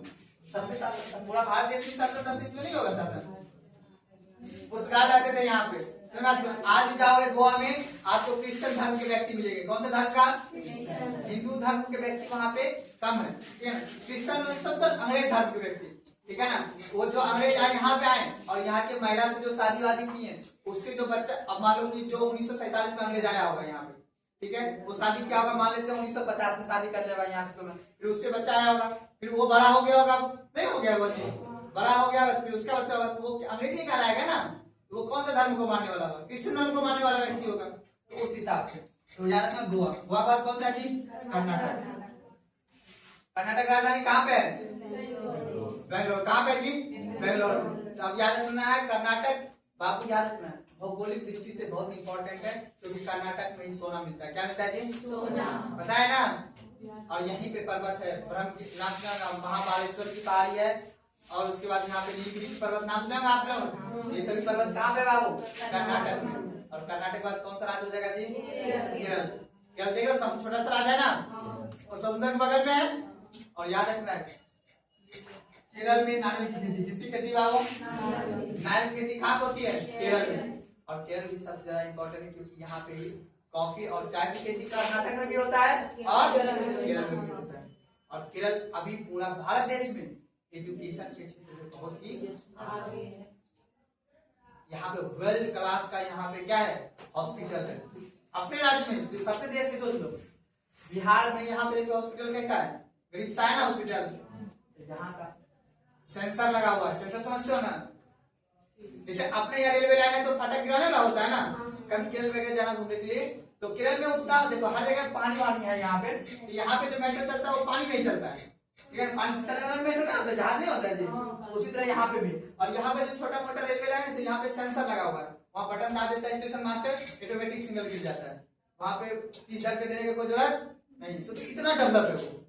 [SPEAKER 1] सबके साथ पूरा भारत देश की शासन था, इसमें नहीं होगा शासन। पुर्तगाल रहते थे यहाँ पे। आज भी जाओगे गोवा में आपको क्रिश्चियन धर्म के व्यक्ति मिलेंगे। कौन से धर्म का, हिंदू धर्म के व्यक्ति वहाँ पे कम है, ठीक है ना। क्रिश्चियन सब तो अंग्रेज धर्म के व्यक्ति, ठीक है ना। वो जो अंग्रेज आए यहाँ पे आए और यहाँ के महिला से जो शादी वादी की है, उससे जो बच्चा, अब मालूम नहीं जो 1947 में अंग्रेज आया होगा यहाँ पे, ठीक है, वो शादी क्या होगा मान लेते हैं 1950 में शादी कर लेगा यहाँ से, फिर उससे बच्चा आया होगा, फिर वो बड़ा हो गया होगा, नहीं हो गया वो बड़ा हो गया, फिर उसका बच्चा होगा, वो अंग्रेजी कहलाएगा ना। वो कौन सा धर्म को मानने वाला होगा, क्रिश्चियन धर्म को मानने वाला व्यक्ति होगा। तो उस हिसाब से तो याद रखना गोवा। गोवा बाद कौन सा जी, कर्नाटक। कर्नाटक राजधानी कहाँ पे है, बेंगलोर। कहाँ पे जी, बेंगलोर। अब याद रखना है कर्नाटक बाबू, याद रखना है भौगोलिक दृष्टि से बहुत इंपॉर्टेंट है, क्योंकि कर्नाटक में ही सोना मिलता है। क्या मिलता है जी, सोना, पता है ना। और यहीं पे पर्वत है, ब्रह्मनाथ महाबालेश्वर की पहाड़ी है, और उसके बाद यहाँ पे नीलगिरी पर्वत, नाम सुना आप लोग। ये सभी पर्वत कहाँ पे बाबू, कर्नाटक में। और कर्नाटक के बाद कौन सा राज्य हो जाएगा जी, केरल। केरल देख लो छोटा सा राज्य है ना, और समुद्र के बगल में है। और याद रखना है केरल में नारियल की खेती, किसकी खेती बाबू, नारियल की खेती कहाँ होती है, केरल में। और केरल भी सबसे ज्यादा इंपॉर्टेंट है, क्योंकि यहाँ पे ही कॉफी और चाय की खेती कर्नाटक में भी होता है और केरल में भी होता है। और केरल अभी पूरा भारत देश में एजुकेशन के क्षेत्र में बहुत ही आगे है। यहाँ पे वर्ल्ड क्लास का यहाँ पे क्या है, हॉस्पिटल है। अपने राज्य में, सबसे देश में सोच लो, बिहार में यहाँ पे हॉस्पिटल कैसा है, गरीब सा है ना हॉस्पिटल। यहाँ का सेंसर लगा हुआ है, सेंसर समझते हो ना। जैसे अपने यहाँ रेलवे लाइन है तो फाटक गिराने वाला होता है ना, कभी केरल वगैरह जाना घूमने के लिए, तो केरल में उतना देखो हर जगह पानी वानी है। यहाँ पे जो मेट्रो चलता है वो पानी नहीं चलता है, ठीक है, पानी चलने वाला मेट्रो ना होता है, जहाज नहीं होता है जी। उसी तरह यहाँ पे भी, और यहाँ पे जो छोटा मोटा रेलवे लाइन है तो यहाँ पे सेंसर लगा हुआ है, वहाँ बटन दाब देता है स्टेशन मास्टर, ऑटोमेटिक सिग्नल गिर जाता है। वहाँ पे 30,000 रुपए देने की कोई जरूरत नहीं। सोचिए इतना डेवलप है वो,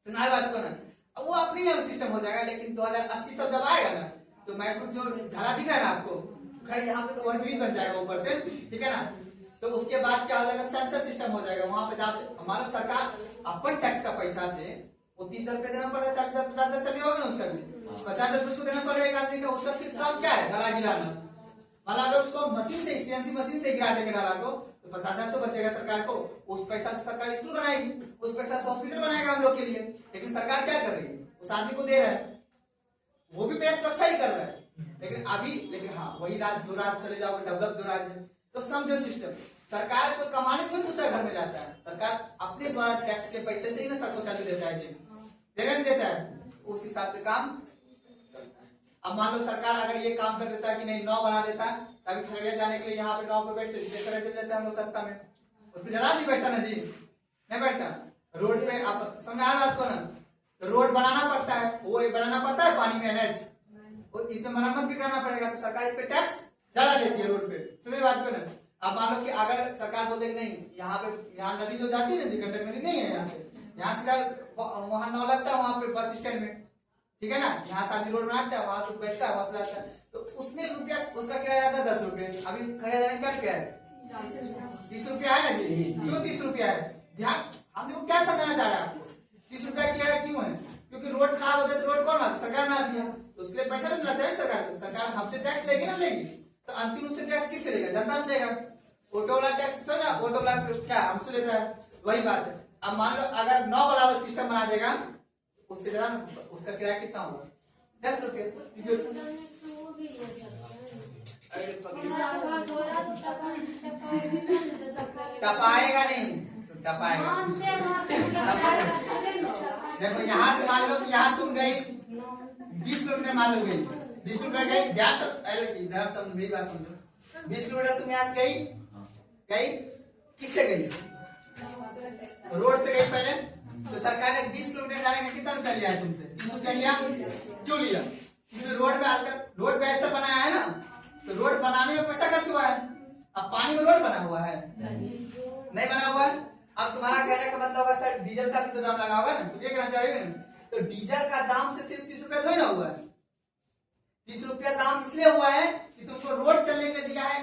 [SPEAKER 1] सुनाई बात को ना। अब वो अपनी सिस्टम हो जाएगा, लेकिन 2080 सब जब आएगा ना, तो मैं सोच जो झाला दिख रहा है ना आपको, खड़ी यहाँ पे तो ओवरब्रिज बन जाएगा ऊपर से, ठीक है ना। तो उसके बाद क्या हो जाएगा, सेंसर सिस्टम हो जाएगा। वहां पे हमारा सरकार अपन टैक्स का पैसा से वो 30,000 रुपए देना पड़ रहा है, 40,000 50,000 सैलरी होगा ना उसका भी, 50,000 रुपए उसको देना पड़ रहा है एक आदमी का। उसका सिर्फ काम क्या है, ढला गिराना। मान लो उसको मशीन से, सीएनसी मशीन से गिरा देंगे ढला को, तो 50,000 तो बचेगा सरकार को। उस पैसा से सरकार स्कूल बनाएगी, उस पैसा से हॉस्पिटल बनाएगा हम लोग के लिए। लेकिन सरकार क्या कर रही है, उस आदमी को दे रहा है, वो भी बेस्ट सुरक्षा ही कर रहा है। लेकिन हाँ वही राज्य, जो राज्य चले जाओगे डेवलप जो राज्य है, तो समझो सिस्टम, सरकार को कमाने थोड़ी दूसरे घर में जाता है, सरकार अपने द्वारा टैक्स के पैसे से ही ना सबको सैलरी देता है, देता है, उस हिसाब से काम चलता है। अब मान लो सरकार अगर ये काम कर देता है कि नहीं 9 बना देता है, तभी खगड़िया जाने के लिए यहाँ पे 9 पे बैठते लेते हैं हम लोग सस्ता में, उसमें ज्यादा नहीं बैठता ना जी, नहीं बैठता। रोड पे आप समझ आ बात को ना, रोड बनाना पड़ता है, वो बनाना पड़ता है पानी में एनएच, और इसमें मरम्मत भी करना पड़ेगा, तो सरकार इस पे टैक्स ज्यादा लेती है रोड पे। समझ बात को ना। अब मान लो कि अगर सरकार बोलते नहीं यहाँ पे, यहाँ नदी तो जाती है ना, गंडक नदी नहीं है यहाँ से, यहाँ सीधा वहां नाव लगता है वहां पे बस स्टैंड में, ठीक है ना, यहाँ से आदमी रोड बनाता है, वहां से बैठता है, वहां से जाता है, तो उसमें रुपया उसका किराया आता है 10 रुपये। अभी खड़े जाने का क्या है 30 रुपया है ना जी, क्यों 30 रुपया है? ध्यान, हम देखो क्या समझना चाह रहे हैं आपको, 30 रुपया किया है क्यों है? क्योंकि रोड खराब होता है तो रोड कौन बनाती? सरकार बनाती है, तो उसके लिए पैसा नहीं लाता है सरकार। सरकार हमसे टैक्स लेगी ना, लेगी, तो अंतिम रूप से टैक्स किससे लेगा? जनता से लेगा। ऑटो वाला टैक्स तो ना, ऑटो वाला क्या हमसे लेता है, वही बात है। अब मान लो अगर 9 वाला सिस्टम बना देगा, उससे जरा उसका किराया कितना होगा? 10 रुपये। टपाएगा नहीं, टपाएगा। देखो यहाँ से मान लो कि यहाँ तुम गई 20 किलोमीटर, मान लो गई 20 किलोमीटर गई, ध्यान से मेरी बात समझो। 20 किलोमीटर तुम यहाँ से गई किससे गई? रोड से गई पहले, तो सरकार ने 20 किलोमीटर जाने का कितना रुपया लिया है तुमसे? 30 रुपया लिया। क्यों लिया? क्योंकि रोड बेहतर बनाया है ना, तो रोड बनाने में पैसा खर्च हुआ है। अब पानी में रोड बना हुआ है? नहीं बना हुआ है। अब तुम्हारा कहने का मतलब होगा सर डीजल का भी तो दाम लगा होगा ना, तुम ये कहना चाह रहे हो ना, तो डीजल का दाम से सिर्फ 30 रुपया थोड़ी ना हुआ है। 30 रुपया दाम इसलिए हुआ है कि तुमको रोड चलने के लिए दिया है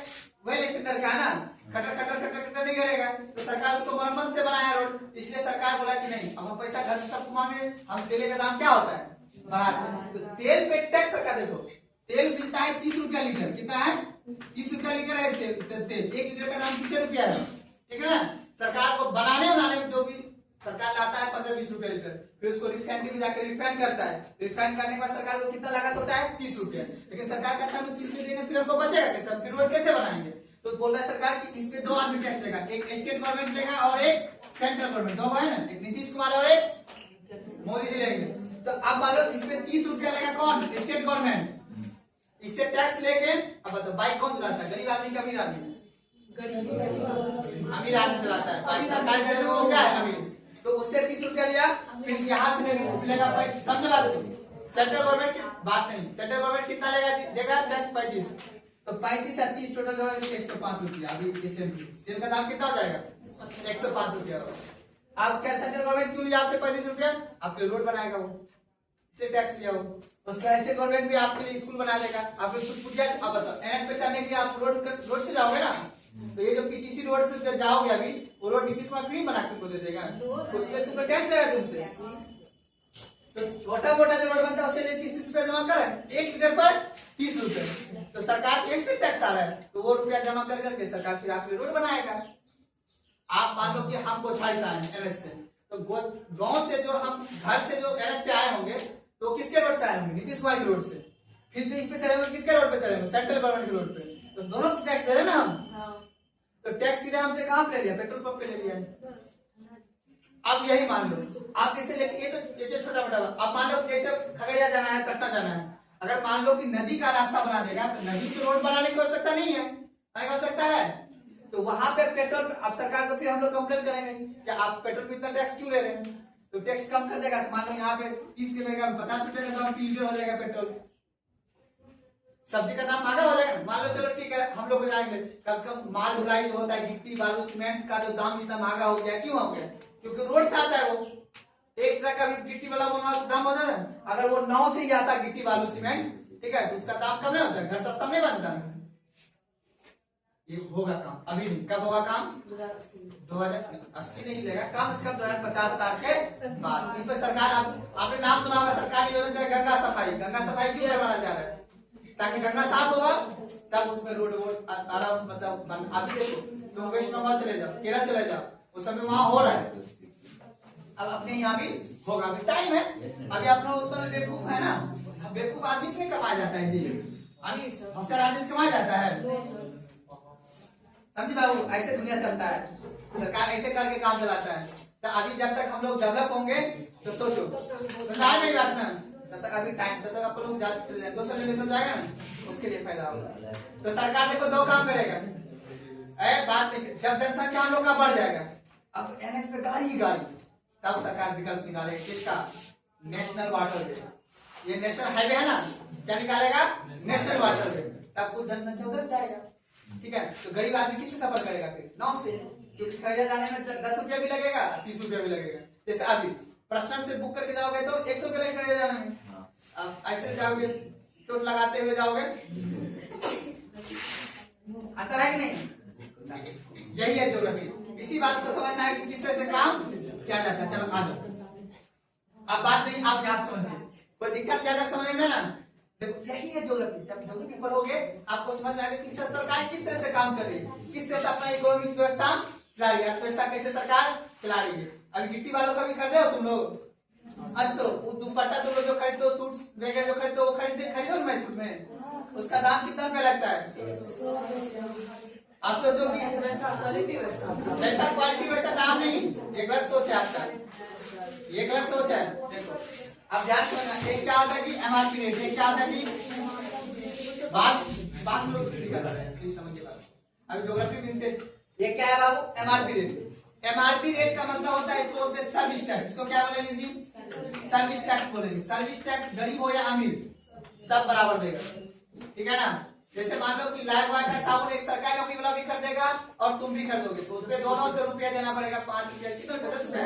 [SPEAKER 1] वेल स्टैंडर्ड का ना, खटर खटर खटर खटर नहीं करेगा, तो सरकार उसको मरम्मत से बनाया रोड, इसलिए सरकार बोला कि नहीं अब हम पैसा घर से सब कमाने, हम तेल का दाम क्या होता है बढ़ाते हैं, तो तेल पे टैक्स सरकार। देखो तेल मिलता है 30 रुपया लीटर, कितना है? 30 रुपया लीटर है तेल। 1 लीटर का दाम 30 रुपया है, ठीक है ना। सरकार को बनाने में जो भी सरकार लाता है 15-20 रुपया लीटर, फिर उसको रिफाइनरी में जाकर रिफाइन करता है, रिफाइन करने के बाद सरकार को कितना लागत होता है? 30 रुपया। लेकिन सरकार कहता है 30 में देंगे, फिर हमको बचेगा कैसे? फिर रोड कैसे बनाएंगे? तो बोल रहा है सरकार कि इस पे 2 आदमी टैक्स लेगा, एक स्टेट गवर्नमेंट लेगा और एक सेंट्रल गवर्नमेंट, 2 है ना, एक नीतीश कुमार और एक मोदी जी लेंगे। तो अब मान लो इस पे 30 रुपया लेगा कौन? State government. इससे टैक्स लेके अब बताओ बाइक कौन चलाता है? गरीब आदमी का अमीर आदमी? अमीर आदमी चलाता है बाइक, सरकार के वो क्या है अमीर, तो उससे 30 रुपया लिया, फिर यहाँ से लेगा बाइक। समझे बात? सेंट्रल गवर्नमेंट की बात नहीं, सेंट्रल गवर्नमेंट कितना देगा टैक्स? 35, तो 35 और 30 टोटल जो है 105 रुपया। अभी तेल का दाम कितना हो जाएगा? 105 रुपया। आप क्या सेंट्रल गवर्नमेंट क्यों लिया आपसे 35 रुपया? आपके रोड बनाएगा वो, इससे टैक्स लिया वो। उसका स्टेट गवर्नमेंट भी आपके लिए स्कूल बना देगा, आपके अब बताओ एनएच पे चढ़ने के लिए आप रोड से जाओगे ना, तो ये जो पीटीसी रोड से जाओगे अभी, वो रोड नीतीश कुमार फ्री बना के दे देगा, उसके लिए तुमको टैक्स लेगा तुमसे। तो छोटा मोटा जो रोड बनता है उससे 30 रुपया जमा कर, 1 लीटर पर 30 रुपए, तो सरकार के एक्स्ट्रा टैक्स आ रहा है, तो वो रुपया जमा कर करके सरकार फिर आपके रोड बनाएगा। आप मान लो कि हम गोछाड़ी से आए एनएच से, तो गांव से जो हम घर से जो एनएच पे आए होंगे, तो किसके रोड से आए होंगे? नीतीश कुमार के रोड से। फिर जो इस पे चलेंगे किसके रोड पे चलेंगे? सेंट्रल गवर्नमेंट के रोड पे। तो दोनों को टैक्स दे रहे ना हम, तो टैक्स सीधा हमसे कहां पे ले लिया? पेट्रोल पंप पे ले लिया। अब यही मान लो आप जैसे ये जो छोटा मोटा बात, आप मान लो जैसे खगड़िया जाना है, पटना जाना है, अगर मान लो कि नदी का रास्ता बना देगा, तो नदी पे रोड बनाने की आवश्यकता नहीं है, नहीं हो सकता है, तो वहां पे पेट्रोल, अब सरकार को फिर हम लोग कंप्लेन करेंगे कि आप पेट्रोल पे इतना टैक्स क्यों ले रहे हैं, तो टैक्स कम कर देगा। मान लो यहाँ पे 30 के जगह 50 रुपए का दाम लीटर हो जाएगा पेट्रोल। सब्जी का दाम महंगा हो जाएगा, मान लो चलो ठीक है हम लोग जाएंगे, कम से कम माल ढुलाई जो होता है, गिट्टी बालू सीमेंट का जो दाम इतना महंगा हो गया, क्यों हो गया? क्योंकि रोड से आता है वो, एक ट्रक का गिट्टी वाला दाम होता है, अगर वो 9 से ही आता गिट्टी बालू सीमेंट, ठीक है, तो उसका दाम कम नहीं होता है, घर सस्ता नहीं बनता है। ये होगा काम, अभी नहीं, कब होगा काम? 2080 नहीं मिलेगा काम, इसका 2050-60 के बाद। इन पर सरकार, आपने नाम सुना होगा सरकारी योजना गंगा सफाई। गंगा सफाई क्यों करवाना चाह रहा है? ताकि गंगा साफ होगा, तब उसमें रोड आराम से, मतलब अभी देखो तुम वेस्ट बंगाल चले जाओ, केरल चले जाओ, उस समय वहां हो रहा है, अब अपने यहाँ भी होगा, अभी टाइम है। अभी अपना उत्तर बेवकूफ है ना, बेवकूफ आदमी से कमाया जाता है जी, होशियार आदमी से कमाया जाता है। समझी बाबू, ऐसे दुनिया चलता है, सरकार ऐसे करके काम चलाता है। तो अभी जब तक हम लोग डेवलप होंगे तो सोचो, सरकार मेरी बात ना, तब तक अभी टाइम, तब तक आप लोग दूसरा जनरेशन जाएगा ना, उसके लिए फायदा होगा। तो सरकार देखो 2 काम करेगा, बात नहीं, जब जनसंख्या हम लोग का बढ़ जाएगा, अब एनएच पे गाड़ी, तब सरकार विकल्प निकालेगी, किसका? National water day. ये नेशनल हाईवे है ना, क्या निकालेगा? National waterway. तब कुछ जनसंख्या उधर जाएगा, ठीक है। तो गरीब आदमी किससे सफर करेगा? फिर नाव से, क्योंकि खरीदा जाने में 10 रुपया भी लगेगा, 30 रुपया भी लगेगा। जैसे अभी पर्सनल से बुक करके जाओगे तो 100 रुपया लगेगा खरीदा जाने में। अब ऐसे जाओगे, चोट लगाते हुए जाओगे, आता है कि नहीं? यही है ज्योग्राफी। इसी बात को समझना है कि किस तरह से काम किया जाता है। चलो आ जाओ, अब बात नहीं, आप यहाँ समझिए, कोई दिक्कत क्या है समझने में ना? देखो यही है ज्योग्राफी। जब ज्योग्राफी पढ़ोगे आपको समझ में आएगा कि सरकार किस तरह से काम कर रही है, किस तरह से अपना इकोनॉमिक व्यवस्था चला रही है, अर्थव्यवस्था कैसे सरकार चला रही है। अभी गिट्टी वालों का भी खरीदे हो तुम लोग? अच्छा, वो दुपट्टा तुम लोग जो खरीदते हो, सूट वगैरह जो खरीदते हो, वो खरीदो ना सूट में, उसका दाम कितना रुपया लगता है? आप सोचो कि
[SPEAKER 2] जैसा क्वालिटी
[SPEAKER 1] वैसा दाम नहीं। एक गलत सोच है आपका, ये गलत सोच है। देखो अब ध्यान समझना, एक क्या होता है जी एमआरपी रेट, एक क्या होता है जी बात लोग दिक्कत आ रहा है, प्लीज समझिए बात। अब ज्योग्राफी में इंटरेस्ट, ये क्या है बाबू? MRP rate. एमआरपी रेट का मतलब होता है, इसको बोलते हैं सर्विस टैक्स। इसको क्या बोलेंगे जी? सर्विस टैक्स बोलेंगे। सर्विस टैक्स गरीब हो या अमीर सब बराबर देगा, ठीक है ना। जैसे मान लो कि लाइफ बॉय का साबुन एक सरकारी नौकरी वाला भी खरीदेगा और तुम भी खरीदोगे, तो उसपे दोनों को रुपया देना पड़ेगा। 5 रुपया, कितने रुपए? 10 रुपया,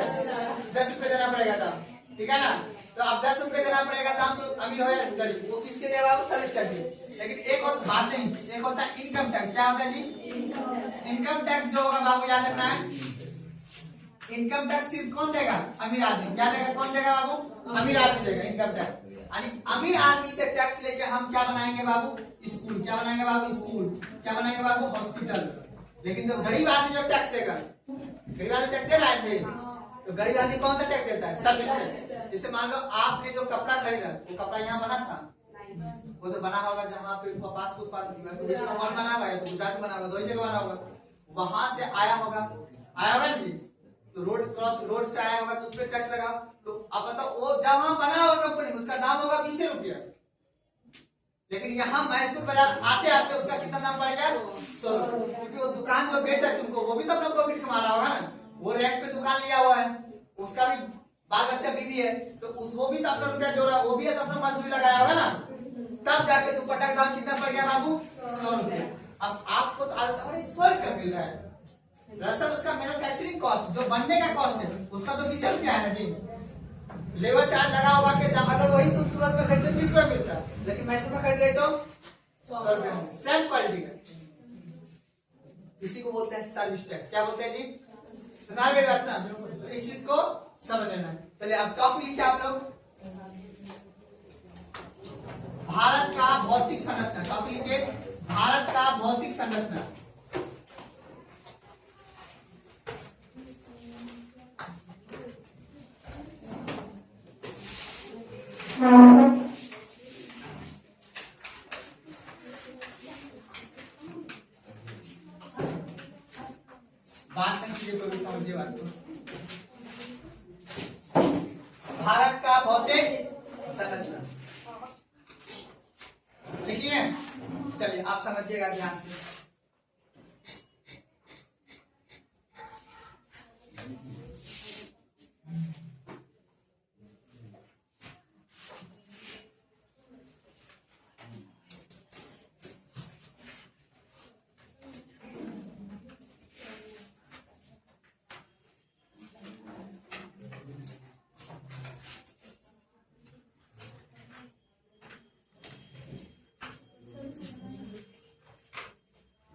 [SPEAKER 1] 10 रुपये देना पड़ेगा दाम, ठीक है ना। तो अब 10 रुपये देना पड़ेगा दाम, तो अमीर हो या गरीब, वो किसके लिए बाबू? Service tax. लेकिन एक और बात नहीं, एक होता है इनकम टैक्स। क्या होता है जी? इनकम टैक्स जो होगा बाबू याद रखना है, इनकम टैक्स सिर्फ कौन देगा? अमीर आदमी। क्या देगा? कौन देगा बाबू? अमीर आदमी देगा इनकम टैक्स। यानी अमीर आदमी से टैक्स लेके हम क्या बनाएंगे बाबू? स्कूल। क्या बनाएंगे बाबू? स्कूल। क्या बनाएंगे बाबू? हॉस्पिटल। लेकिन जो गरीब आदमी जो टैक्स देगा, गरीब आदमी टैक्स दे रहा है, तो गरीब आदमी कौन सा टैक्स देता है? Service tax. जैसे मान लो आपने जो कपड़ा खरीदा, वो कपड़ा यहाँ बना था, वो तो बना होगा जहाँ पे कपास का उत्पादन हुआ, तो जिसका मॉल बना हुआ है तो गुजरात में बना होगा, दो ही जगह बना होगा, वहां से आया होगा ना जी। तो रोड से आया होगा तो उस पर टैक्स लगा। तो अब बताओ, वो जहां बना होगा कंपनी में उसका दाम होगा 20 रुपया, लेकिन यहाँ मैसूर बाजार आते आते उसका कितना दाम पड़ेगा? 100 रुपया। क्योंकि वो दुकान जो बेच रहा है तुमको, वो भी तो अपना प्रॉफिट कमा रहा होगा ना। वो रेट पे दुकान लिया हुआ है, उसका भी बाल बच्चा बीवी है, तो वो भी तो अपना रुपया जोड़ा, वो भी तो अपना मजदूरी लगाया होगा ना। तब जाके दुपट्टा का दाम कितना पड़ गया बाबू? 100 रुपया। अब आपको तो 100 रुपया मिल रहा है, दरअसल उसका मैन्युफैक्चरिंग कॉस्ट जो बनने का कॉस्ट है उसका तो 20 रुपया है ना जी। लेबर चार्ज लगा होगा कि अगर वही तुम सूरत में खरीदते 20 रुपया मिलता है, लेकिन मैसूर में खरीद रहे तो 100 रुपया, सेम क्वालिटी का। इसी को बोलते हैं सर्विस टैक्स। क्या बोलते हैं जी? सुना मेरी बात ना, तो इस चीज को समझ लेना। चलिए अब टॉपिक लिखे आप लोग, भारत का भौतिक संरचना। टॉपिक लिखे, भारत का भौतिक संरचना। बात नहीं कीजिए, कोई भी समझिए बात को। भारत का भौतिक संरचना लिखिए। चलिए आप समझिएगा ध्यान से।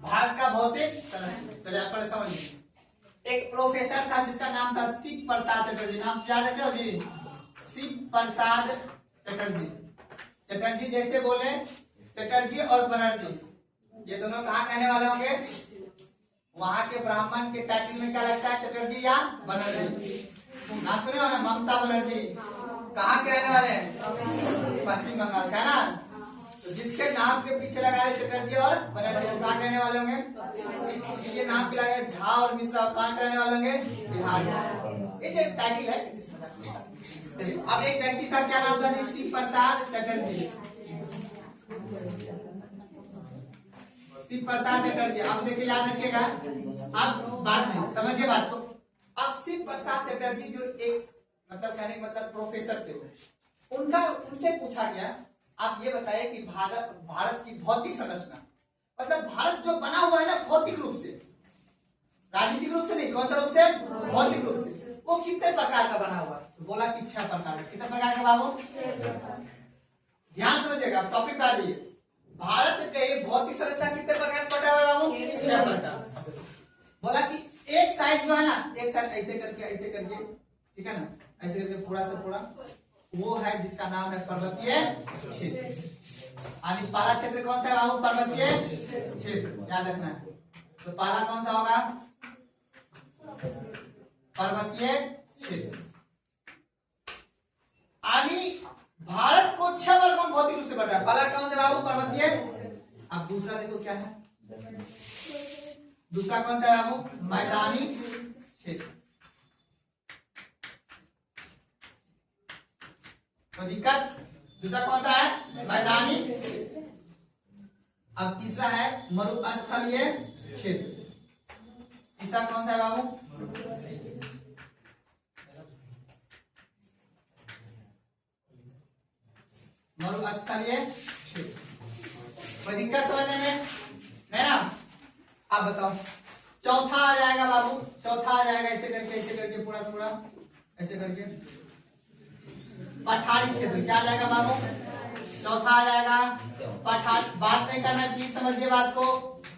[SPEAKER 1] भारत का भौतिक संरचना, चलिए आप पहले समझिए। एक प्रोफेसर था जिसका नाम था शिव प्रसाद चटर्जी। नाम याद रखे हो जी? शिव प्रसाद चटर्जी। चटर्जी जैसे बोले चटर्जी और बनर्जी, ये दोनों कहाँ कहने वाले होंगे? वहां के ब्राह्मण के टाइटल में क्या लगता है? चटर्जी या बनर्जी। नाम सुने हो ना? ममता बनर्जी कहाँ के रहने वाले हैं? पश्चिम बंगाल का, है ना। तो जिसके नाम के पीछे लगा है चटर्जी और बनर्जी, कहाँ रहने वाले होंगे? इसके नाम के लगे झा और मिश्रा, कहाँ रहने वाले होंगे? बिहार। ये टाइटल है। अब एक व्यक्ति था, क्या नाम था? शिव प्रसाद चटर्जी। शिव प्रसाद चटर्जी, आप देखिए याद रखिएगा। अब बात नहीं समझिए बात को। अब शिव प्रसाद चटर्जी जो एक मतलब कहने का मतलब प्रोफेसर थे, उनसे पूछा गया आप ये बताइए कि भारत की भौतिक संरचना, मतलब भारत जो बना हुआ है ना भौतिक रूप से, राजनीतिक रूप से नहीं, कौन सा रूप से, भौतिक रूप से, वो कितने प्रकार का बना हुआ है? तो बोला कि 6 प्रकार का। कितने प्रकार का बाबू? ध्यान समझिएगा, टॉपिक पे आ जाइए। भारत के भौतिक संरचना कितने प्रकार से बटा हुआ है बाबू? 6 प्रकार। बोला कि एक साइड जो है ना, एक साइड ऐसे करके, ठीक है ना, ऐसे करके पूरा से पूरा वो है जिसका नाम है पर्वतीय क्षेत्र। यानी पहला क्षेत्र कौन सा है बाबू? पर्वतीय क्षेत्र, याद रखना है। तो पहला कौन सा होगा? पर्वतीय क्षेत्र। यानी भारत को 6 वर्गों में भौतिक रूप से बटा है। पहला कौन सा बाबू? पर्वतीय। अब दूसरा देखो क्या है, दूसरा कौन सा है बाबू? मैदानी क्षेत्र। तो दिक्कत, दूसरा कौन सा है? मैदानी। अब तीसरा है मरुस्थलीय क्षेत्र। तीसरा कौन सा है बाबू? मरुस्थलीय क्षेत्र। कोई दिक्कत समझने में नहीं ना? आप बताओ। चौथा आ जाएगा बाबू, चौथा आ जाएगा ऐसे करके पूरा पूरा ऐसे करके पठारी क्षेत्र। क्या आ जाएगा बाबू? चौथा आ जाएगा पठारी। बात नहीं करना, प्लीज समझिए बात को।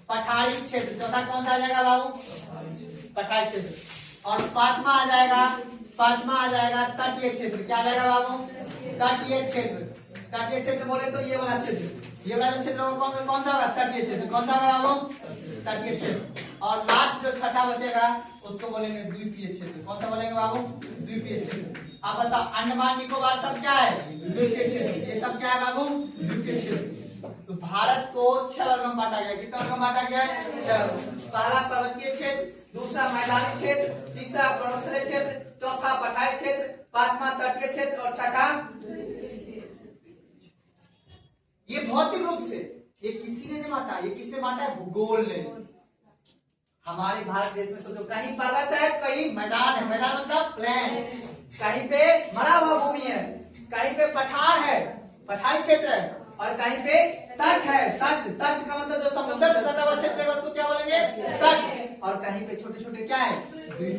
[SPEAKER 1] पठारी क्षेत्र चौथा कौन सा आ जाएगा बाबू? पठारी क्षेत्र। और पांचवा आ जाएगा तटीय क्षेत्र। क्या आ जाएगा बाबू? तटीय क्षेत्र। तटीय क्षेत्र बोले तो ये वाला क्षेत्र, ये वाला क्षेत्र कौन सा होगा? तटीय क्षेत्र। कौन सा होगा बाबू? तटीय क्षेत्र। और लास्ट जो छठा बचेगा उसको बोलेंगे द्वीपीय क्षेत्र। कौन सा बोलेंगे बाबू? द्वीपीय क्षेत्र। अब बताओ, अंडमान निकोबार सब क्या है? द्वीपीय क्षेत्र। ये सब क्या है बाबू? द्वीपीय क्षेत्र। तो भारत को 6 वर्गों में बांटा गया। कितना वर्गों में बांटा गया है? 6। पहला पर्वतीय क्षेत्र, दूसरा मैदानी क्षेत्र, तीसरा पर्वतस्थलीय क्षेत्र, चौथा पठारी क्षेत्र, पांचवा तटीय क्षेत्र और छठा। ये भौतिक रूप से ये किसी ने नहीं बांटा, ये किसने बांटा है? भूगोल ने। हमारे भारत देश में सोचो, कहीं पर्वत है, कहीं मैदान है। मैदान मतलब प्लेन, कहीं पे मरा हुआ भूमि है, कहीं पे पठार है, पठारी क्षेत्र है, और कहीं पे तट है। तट का मतलब जो समुद्र से सटा हुआ क्षेत्र है उसको क्या बोलेंगे? तट। और कहीं पे छोटे छोटे क्या है? द्वीप।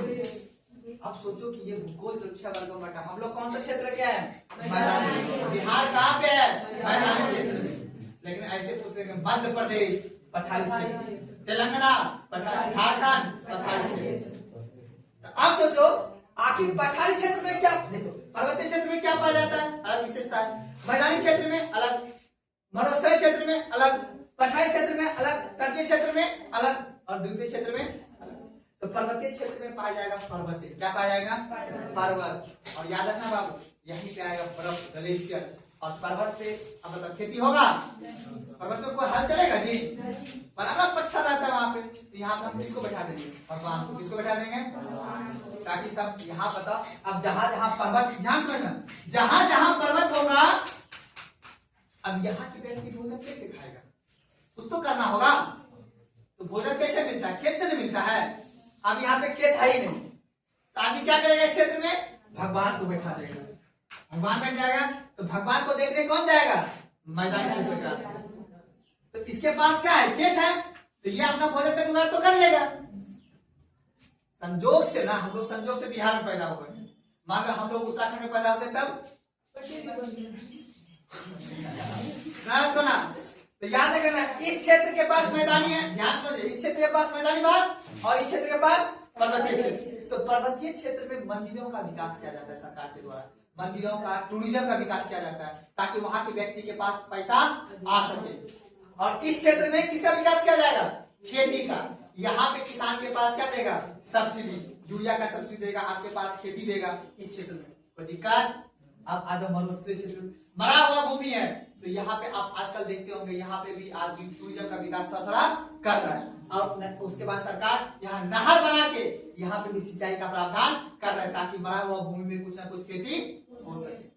[SPEAKER 1] अब सोचो कि ये भूगोल जो 6 वर्गों में बटा, हम लोग कौन सा क्षेत्र क्या है? मैदानी। बिहार कहाँ पे है? मैदानी क्षेत्र। लेकिन ऐसे पूछेंगे मध्य प्रदेश पठारी क्षेत्र, तेलंगाना पठारी, झारखंड पठारी क्षेत्र। अब सोचो आखिर पठारी क्षेत्र में क्या, देखो पर्वतीय क्षेत्र में क्या पाया जाता है? अलग विशेषता है। मैदानी क्षेत्र में अलग, मरुस्थलीय क्षेत्र में अलग, पठारी क्षेत्र में अलग, तटीय क्षेत्र में अलग और द्वीपीय क्षेत्र में अलग। तो पर्वतीय क्षेत्र में पाया जाएगा पर्वतीय। क्या पाया जाएगा? पर्वत। और याद रखना बाबू, यहीं पे आएगा बर्फ, ग्लेशियर। और पर्वत पे अब बताओ खेती होगा? पर्वत में कोई हल चलेगा जी? बराबर पत्थर रहता है वहां पे। तो यहाँ पे हम किसको बैठा देंगे? भगवान को। किसको बैठा देंगे? ताकि सब यहाँ बताओ। अब जहां जहां पर्वत, ध्यान समझना, जहां जहां पर्वत होगा, अब यहाँ की व्यक्ति भोजन कैसे खाएगा? कुछ तो करना होगा। तो भोजन कैसे मिलता है? खेत से नहीं मिलता है। अब यहाँ पे खेत है ही नहीं, तो आदमी क्या करेगा इस क्षेत्र में? भगवान को बैठा देगा। भगवान बैठ जाएगा तो भगवान को देखने कौन जाएगा? मैदानी क्षेत्र का। तो इसके पास क्या है? खेत है, तो ये अपना भोजन का जुगाड़ तो कर लेगा। संजोग से ना, हम लोग संजोग से बिहार में पैदा हुए, मान लो हम लोग उत्तराखंड में पैदा होते तब तो ना। तो याद रखना, इस क्षेत्र के पास मैदानी है, ध्यान समझिए, इस क्षेत्र के पास मैदानी भाग और इस क्षेत्र के पास पर्वतीय क्षेत्र। तो पर्वतीय क्षेत्र में मंदिरों का विकास किया जाता है सरकार के द्वारा। मंदिरों का, टूरिज्म का विकास किया जाता है ताकि वहां के व्यक्ति के पास पैसा आ सके। और इस क्षेत्र में किसका विकास किया जाएगा? खेती का। यहाँ पे किसान के पास क्या देगा? सब्सिडी, यूरिया का सब्सिडी देगा, आपके पास खेती देगा इस क्षेत्र में। कोई दिक्कत? अब आगे मरुस्थलीय क्षेत्र में मरा हुआ भूमि है, तो यहाँ पे आप आजकल देखते होंगे, यहाँ पे भी आदमी टूरिज्म का विकास थोड़ा थोड़ा कर रहा है। और उसके बाद सरकार यहाँ नहर बना के यहाँ पे भी सिंचाई का प्रावधान कर रहा है ताकि मरा हुआ भूमि में कुछ ना कुछ खेती हो सके।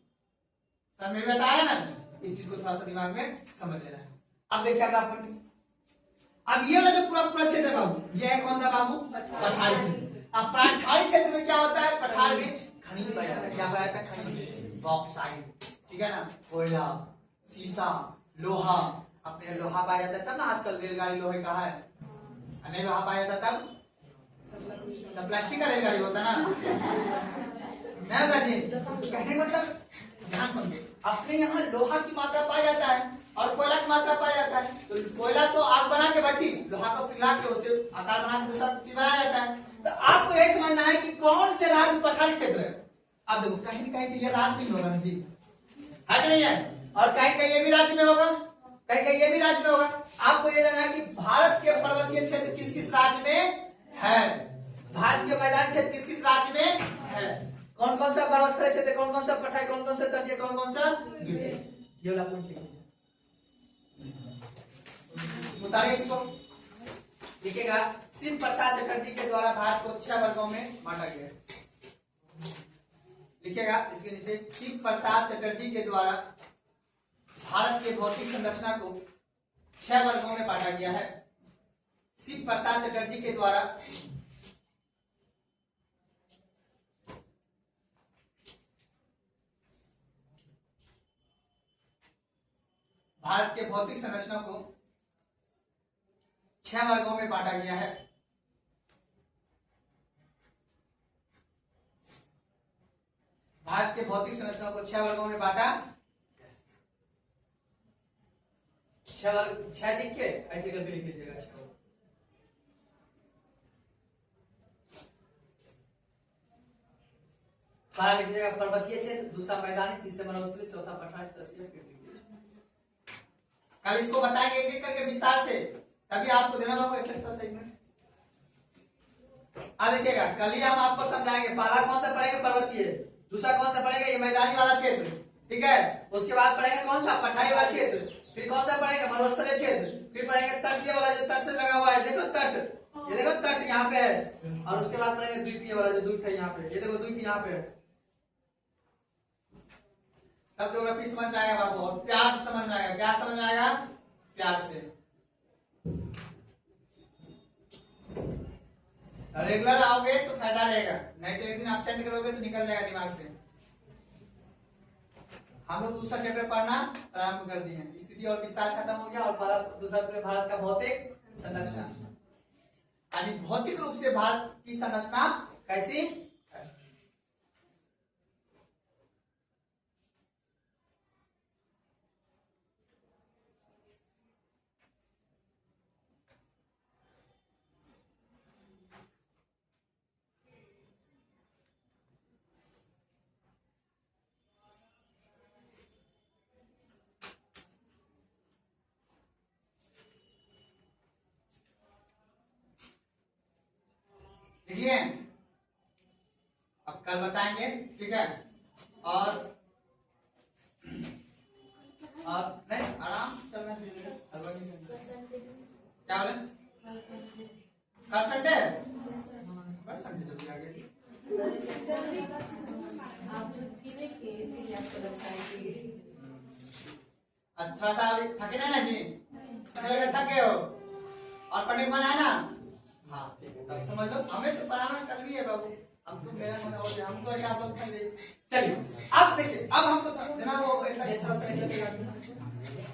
[SPEAKER 1] सर मेरे बता रहे ना, इस चीज को थोड़ा सा दिमाग में समझ लेना है। अब देखिए अब ये वाला जो पूरा पूरा क्षेत्र बाबू, ये है कौन सा बाबू? पठारी क्षेत्र। अब पठारी क्षेत्र में क्या होता है? पठार में खनिज पाया जाता है। क्या पाया जाता है? खनिज, बॉक्साइट। ठीक है ना, कोयला, शीशा, लोहा। अपने लोहा पाया जाता है तब ना, आजकल रेलगाड़ी लोहे का है, नहीं लोहा पाया जाता तब प्लास्टिक का रेलगाड़ी होता ना, नहीं होता जी। कहने मतलब ध्यान समझो, अपने यहाँ लोहा की मात्रा पाया जाता है और कोयला की मात्रा पाया जाता है। तो कोयला तो आग बना के भट्टी, लोहा को पिघला के उसे आकार बना के दूसरा चीज बनाया जाता है। तो आपको यही समझना है कि कौन से राज्य पठारी क्षेत्र है। आप देखो कहीं न कहीं तो ये राज्य में होगा जी, है कि नहीं है, और कहीं कहीं ये भी राज्य में होगा, कहीं कहीं ये भी राज्य में होगा। आपको ये जानना है कि भारत के पर्वतीय क्षेत्र किस किस राज्य में है, भारत के मैदानी क्षेत्र किस किस राज्य में है, कौन कौन सा पर्वतस्थलीय क्षेत्र, कौन कौन सा पठारी, कौन कौन सा तटीय, कौन कौन सा द्वीपीय। ये वाला पॉइंट लिखिए, उतारिए इसको। लिखेगा शिव प्रसाद चटर्जी के द्वारा भारत को 6 वर्गों में बांटा गया। लिखेगा इसके नीचे, शिव प्रसाद चटर्जी के द्वारा भारत के भौतिक संरचना को 6 वर्गों में बांटा गया है। शिव प्रसाद चटर्जी के द्वारा भारत के भौतिक संरचना को 6 वर्गों में बांटा गया है। भारत के भौतिक संरचना को 6 वर्गों में बांटा, 6 वर्ग, 6 लिख के ऐसे करके लिख लीजिएगा 6। पहला लिख लीजिएगा पर्वतीय क्षेत्र, दूसरा मैदानी, तीसरा मरुस्थलीय, चौथा पठारी, तटीय, फिर द्वीपीय। कल इसको बताएंगे एक एक करके विस्तार से, तभी आपको देना होगा एटलस का सेगमेंट। आ देखिएगा, कल ही हम आपको समझाएंगे। पहला कौन सा पढ़ेंगे, पर्वतीय, दूसरा कौन सा पढ़ेंगे, ये मैदानी वाला क्षेत्र, ठीक है। उसके बाद पढ़ेंगे कौन सा, पठारी वाला क्षेत्र, फिर कौन सा पढ़ेंगे, मरुस्थलीय क्षेत्र, फिर पढ़ेंगे तटीय वाला, जो तट से लगा हुआ है, देखो तट, ये देखो तट यहाँ पे है, और उसके बाद पढ़ेंगे द्वीपीय वाला, जो द्वीप है यहाँ पे, ये देखो द्वीप यहाँ पे है। तब ज्योग्राफी समझ में आएगा बाबू, और प्यार से समझ में आएगा। क्या समझ में आएगा, प्यार से। रेगुलर आओगे तो फायदा रहेगा, नहीं तो एक दिन एब्सेंट करोगे तो निकल जाएगा दिमाग से। हम लोग दूसरा चैप्टर पढ़ना आरंभ कर दिए, स्थिति और विस्तार खत्म हो गया, और दूसरा भारत का भौतिक संरचना। यानी भौतिक रूप से भारत की संरचना कैसी, देखिए अब कल बताएंगे, ठीक है। और नहीं आराम से चलना चाहिए। क्या बोले, कल संडे, बस संडे जल्दी आ गया। अच्छा थोड़ा सा अभी थके ना जी, थके हो और पढ़ने का मन है ना, हाँ ठीक है, तब समझ लो। हमें तो पढ़ाना कल भी है बाबू, हम तो मेरा मन हो जाए, हमको क्या बोल कर दे। चलिए अब देखिए, अब हमको देना वो एटलस।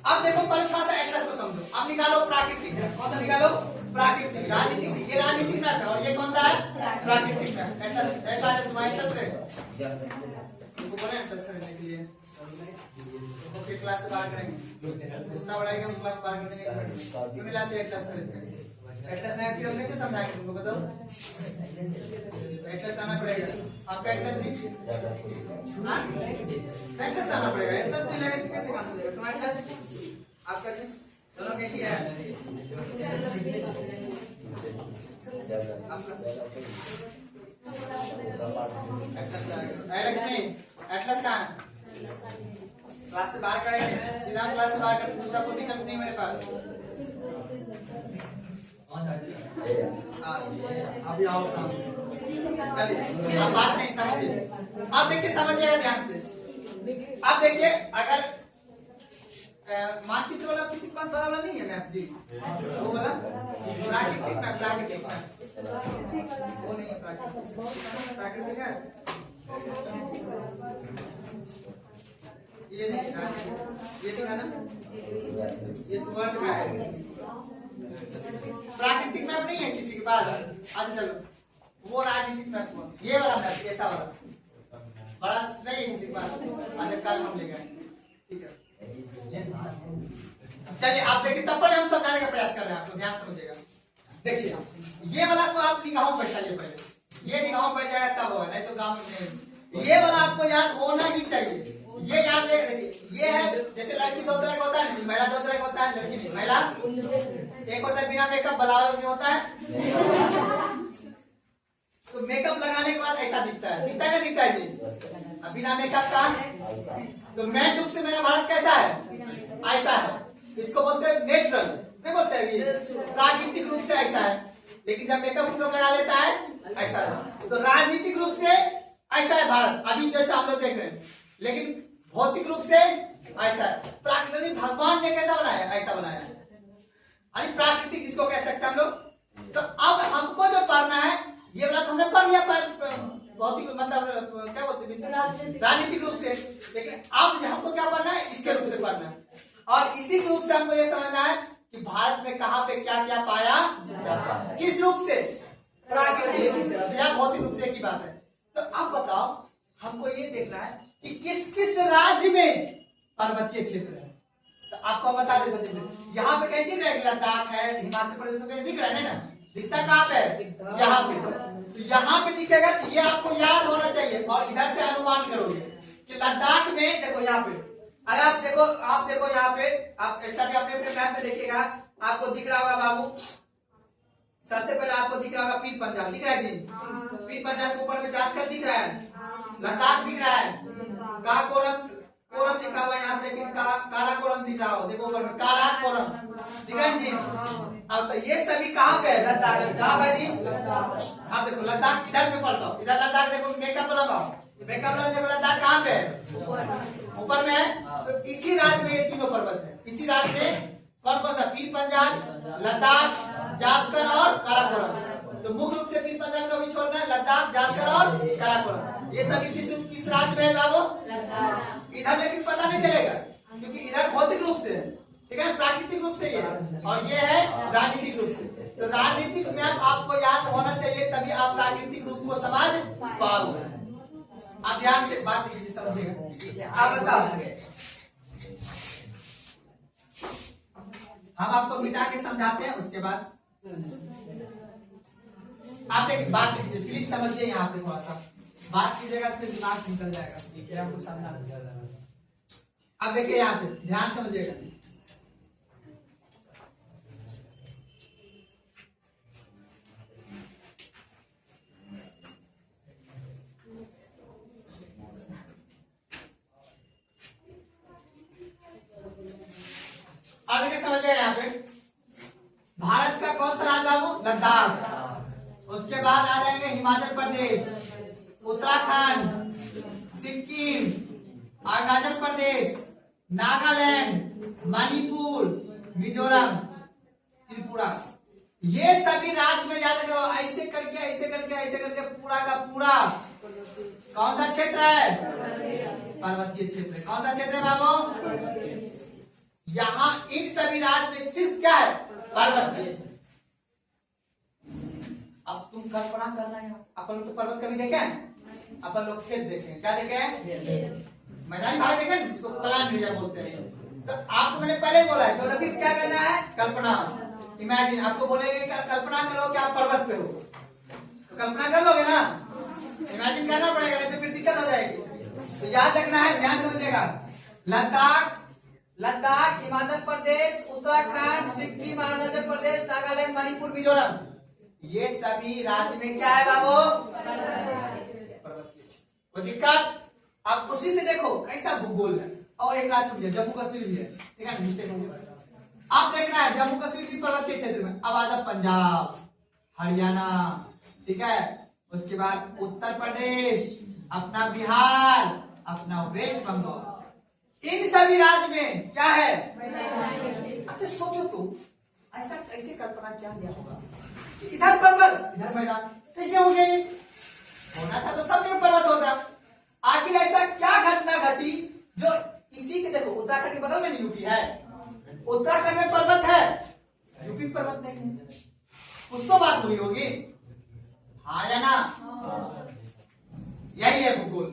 [SPEAKER 1] अब देखो पहले थोड़ा सा एटलस को समझो। अब निकालो प्राकृतिक, कौन सा निकालो, प्राकृतिक। राजनीतिक, ये राजनीतिक मैप है, और ये कौन सा है, प्राकृतिक मैप। एटलस ऐसा है तुम्हारे एटलस पे, तुमको बोले एटलस करने के लिए, फिर क्लास से बाहर करेंगे, गुस्सा बढ़ाएगा, हम क्लास बाहर कर देंगे। क्यों मिलाते हैं एटलस करके, एटलस मैप की कैसे समझाएंगे तुमको, बताओ। एटलस लाना पड़ेगा आपका, एटलस नहीं, हाँ एटलस लाना पड़ेगा, एटलस नहीं लगे तो कैसे काम चलेगा तुम्हारा एटलस आपका जी। दोनों के किया है एटलस कहाँ है, क्लास से बाहर करेंगे, सीधा क्लास से बाहर करते, दूसरा कोई विकल्प नहीं मेरे पास। अभी आओ सामने, चलिए अब बात नहीं समझिए। आप देखिए, समझिएगा ध्यान से। आप देखिए, अगर मानचित्र वाला किसी पास बड़ा वाला नहीं है मैप जी, वो वाला प्राकृतिक मैप, प्राकृतिक मैप वो नहीं है, प्राकृतिक है। ये दिखा, ये दिखा ना, ये तो वर्ल्ड का है। प्राकृतिक मैप नहीं है किसी के पास? आज चलो वो राजनीतिक मैप हुआ, ये वाला मैप, ऐसा वाला बड़ा नहीं है किसी के पास। आज कल हम ले गए, ठीक है। चलिए आप देखिए, तब पर हम समझाने का प्रयास कर रहे हैं, आपको ध्यान समझिएगा। देखिए ये वाला को आप निगाहों में बैठाइए, पहले ये निगाहों में बैठ जाएगा तब होगा, नहीं तो गाँव में ये वाला आपको याद होना ही चाहिए। ये याद रखिए, ये है जैसे लड़की दो तरह का होता है, नहीं महिला दो तरह का होता है, लड़की नहीं महिला। एक होता है बिना मेकअप ब्लाउज में होता है, तो मेकअप लगाने के बाद ऐसा दिखता है, दिखता है नहीं दिखता है जी? अब बिना मेकअप का तो मेन रूप से मेरा भारत कैसा है? ऐसा है। इसको बोलते हैं नेचुरल, नहीं बोलते हैं ये प्राकृतिक रूप से ऐसा है। लेकिन जब मेकअप लगा लेता है ऐसा है। तो राजनीतिक रूप से ऐसा है भारत, अभी जैसा हम लोग देख रहे हैं। लेकिन भौतिक रूप से ऐसा है। प्राकृतिक भगवान ने कैसा बनाया? ऐसा बनाया है। अरे प्राकृतिक इसको कह सकते हैं हम लोग। तो अब हमको जो पढ़ना है, ये वाला तो हमने पढ़ लिया भौतिक मतलब क्या बोलते हैं राजनीतिक रूप से। लेकिन अब हमको क्या पढ़ना है? इसके रूप से पढ़ना है। और इसी के रूप से हमको ये समझना है कि भारत में कहाँ पे क्या क्या पाया जाता है, किस रूप से? प्राकृतिक रूप से या भौतिक रूप से की बात है। तो अब बताओ, हमको ये देखना है कि किस किस राज्य में पर्वतीय क्षेत्र है। तो आपको बता देते हैं, यहाँ पे कहीं दिख रहा है लद्दाख है, हिमाचल प्रदेश में दिख रहा है ना? दिखता कहाँ पे? यहाँ पे। तो यहाँ पे दिखेगा, तो ये आपको याद होना चाहिए। और इधर से अनुमान करोगे कि लद्दाख में, देखो यहाँ पे, अगर आप देखो यहाँ पे, आप स्टडी अपने अपने मैप में देखिएगा, आपको दिख रहा होगा बाबू। सबसे पहले आपको दिख रहा होगा पीर पंजाब, दिख रहा है जी? पीर पंजाब के ऊपर में जासकर दिख रहा है, लद्दाख दिख रहा है, कोरम लिखा हुआ है यहाँ पे, लेकिन कारा कोरम दिख रहा हो, देखो ऊपर में कारा कोरम दिख रहा है जी। अब तो ये सभी कहाँ पे है? लद्दाख। कहाँ पे जी? आप देखो लद्दाख इधर पे पड़ता हो, इधर लद्दाख देखो, मेकअप लगाओ, मेकअप देखो, लद्दाख कहाँ पे है? ऊपर में है। तो इसी राज्य में ये तीनों पर्वत है। इसी राज्य में कौन कौन सा? पीर पंजाब, लद्दाख, जासकर और काराकोरम। तो मुख्य रूप से पीर पंजाब को भी छोड़ गए, लद्दाख, जासकर और काराकोरम। ये सभी किस राज्य में है बाबू? इधर। लेकिन पता नहीं चलेगा क्योंकि इधर भौतिक रूप से, ठीक है, प्राकृतिक रूप से ये, और ये है राजनीतिक रूप से। तो राजनीतिक मैप आपको याद होना चाहिए, तभी आप प्राकृतिक रूप को समझ पाओगे। आप ध्यान से बात कीजिए, समझिएगा। आप बताओ, हम आपको मिटा के समझाते हैं, उसके बाद आप एक बात कीजिए, प्लीज समझिए। यहाँ पे थोड़ा सा बात कीजिएगा, फिर दिमाग निकल जाएगा, टीचर आपको समझा। अब देखिए यहाँ पे ध्यान समझिएगा। आगे के समझिए यहाँ पे, भारत का कौन सा राज्य बाबू? लद्दाख। उसके बाद आ जाएंगे हिमाचल प्रदेश, उत्तराखंड, सिक्किम, अरुणाचल प्रदेश, नागालैंड, मणिपुर, मिजोरम, त्रिपुरा। ये सभी राज्य में याद रखो, ऐसे करके ऐसे करके ऐसे करके पूरा का पूरा कौन सा क्षेत्र है? पर्वतीय क्षेत्र। कौन सा क्षेत्र है बाबू? यहाँ इन सभी राज्य में सिर्फ क्या है? पर्वतीय। अब तुम कल्पना करना है, अपन लोग तो पर्वत कभी देखे हैं? अपन लोग खेत देखे, क्या देखे? मैदानी भाग देखे, जिसको प्लान एरिया बोलते हैं। तो आपको मैंने पहले बोला है, ज्योग्राफी क्या करना है? कल्पना, इमेजिन। आपको बोलेंगे कि कल्पना करो कि आप पर्वत पे हो, तो कल्पना कर लोगे ना? इमेजिन करना पड़ेगा, नहीं तो फिर दिक्कत हो जाएगी। तो याद रखना है, ध्यान समझिएगा। लद्दाख, हिमाचल प्रदेश, उत्तराखंड, सिक्किम, अरुणाचल प्रदेश, नागालैंड, मणिपुर, मिजोरम, ये सभी राज्य में क्या है बाबू? कोई दिक्कत? आप उसी से देखो कैसा भूगोल है। और एक राज्य समझिए, जम्मू कश्मीर भी है, ठीक है, मिस्टेक हो गया। आप देखना है जम्मू कश्मीर भी पर्वतीय क्षेत्र में। अब आ जाओ पंजाब, हरियाणा, ठीक है, उसके बाद उत्तर प्रदेश, अपना बिहार, अपना वेस्ट बंगाल, इन सभी राज्य में क्या है? अच्छा सोचो तुम, ऐसा कैसे कल्पना किया गया होगा कि इधर पर्वत इधर मैदान, कैसे हो गया? ये होना था तो सब जगह पर्वत होता। आखिर ऐसा क्या घटना घटी जो इसी के देखो उत्तराखंड के बगल में यूपी है, उत्तराखंड में पर्वत है, यूपी पर्वत नहीं है, कुछ तो बात हुई होगी, हाँ या ना? यही है भूगोल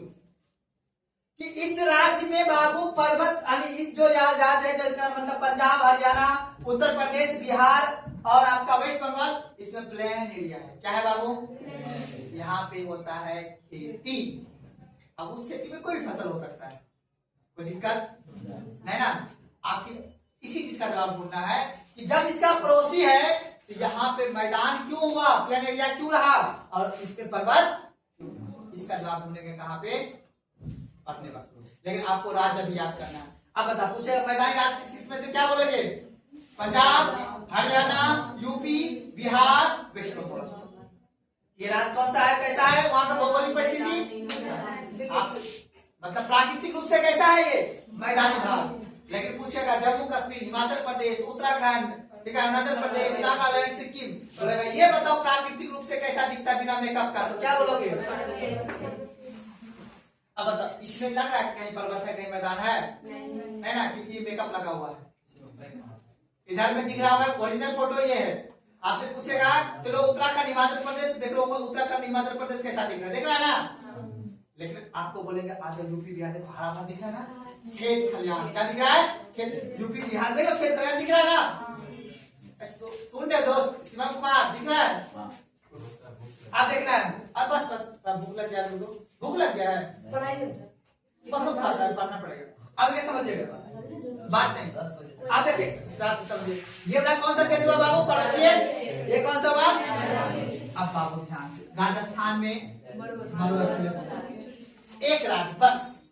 [SPEAKER 1] कि इस राज्य में बाबू पर्वत, यानी इस जो राज्य है, जो मतलब पंजाब, हरियाणा, उत्तर प्रदेश, बिहार और आपका वेस्ट बंगाल, इसमें प्लेन एरिया है। क्या है बाबू? यहाँ पे होता है खेती। अब उस खेती में कोई भी फसल हो सकता है, कोई दिक्कत नहीं ना। आखिर इसी चीज का जवाब ढूंढना है कि जब इसका पड़ोसी है तो यहाँ पे मैदान क्यों हुआ, प्लेन एरिया क्यों रहा, और इसके पर्वत, इसका जवाब ढूंढेंगे कहाँ पे? अपने पास। लेकिन आपको राज्य अभी याद करना है। अब बता, पूछे मैदान याद किसमें तो क्या बोलोगे? Punjab, Haryana, UP, Bihar, West Bengal. ये राज्य कौन सा है, कैसा है, वहां का भौगोलिक परिस्थिति, मतलब प्राकृतिक रूप से कैसा है ये? मैदानी भाग। लेकिन पूछेगा जम्मू कश्मीर, हिमाचल प्रदेश, उत्तराखंड, ठीक है, अरुणाचल प्रदेश, नागालैंड, सिक्किम, बोलेगा ये बताओ प्राकृतिक रूप से कैसा दिखता है बिना मेकअप का, तो क्या बोलोगे? अब बताओ, इसमें लग रहा है कहीं पर्वत है, कहीं मैदान है? नहीं ना, क्योंकि ये मेकअप लगा हुआ है। इधर में दिख रहा होगा, ओरिजिनल फोटो ये है। आपसे पूछेगा चलो उत्तराखंड, हिमाचल प्रदेश, देख लो उत्तराखंड, हिमाचल प्रदेश कैसा दिख रहा है, देख रहा है ना? लेकिन आपको बोलेंगे आज यूपी बिहार देखो, हरा भरा दिख रहा है ना, खेत खलिहान, क्या दिख रहा है? खेत। यूपी बिहार देखो खेत खलिहान दिख रहा है ना? सुन रहे दोस्त, शिवम कुमार दिख रहा है? आप देख रहे हैं? अब बस बस भूख लग गया, भूख लग गया है, बहुत थोड़ा सा पढ़ना पड़ेगा। अब क्या समझिएगा बात नहीं, आप देखिए समझिए, ये वाला कौन सा क्षेत्र हुआ बाबू? पर्वतीय। ये कौन सा हुआ? अब बाबू ध्यान से, राजस्थान में मरुस्थलीय एक राज्य बस,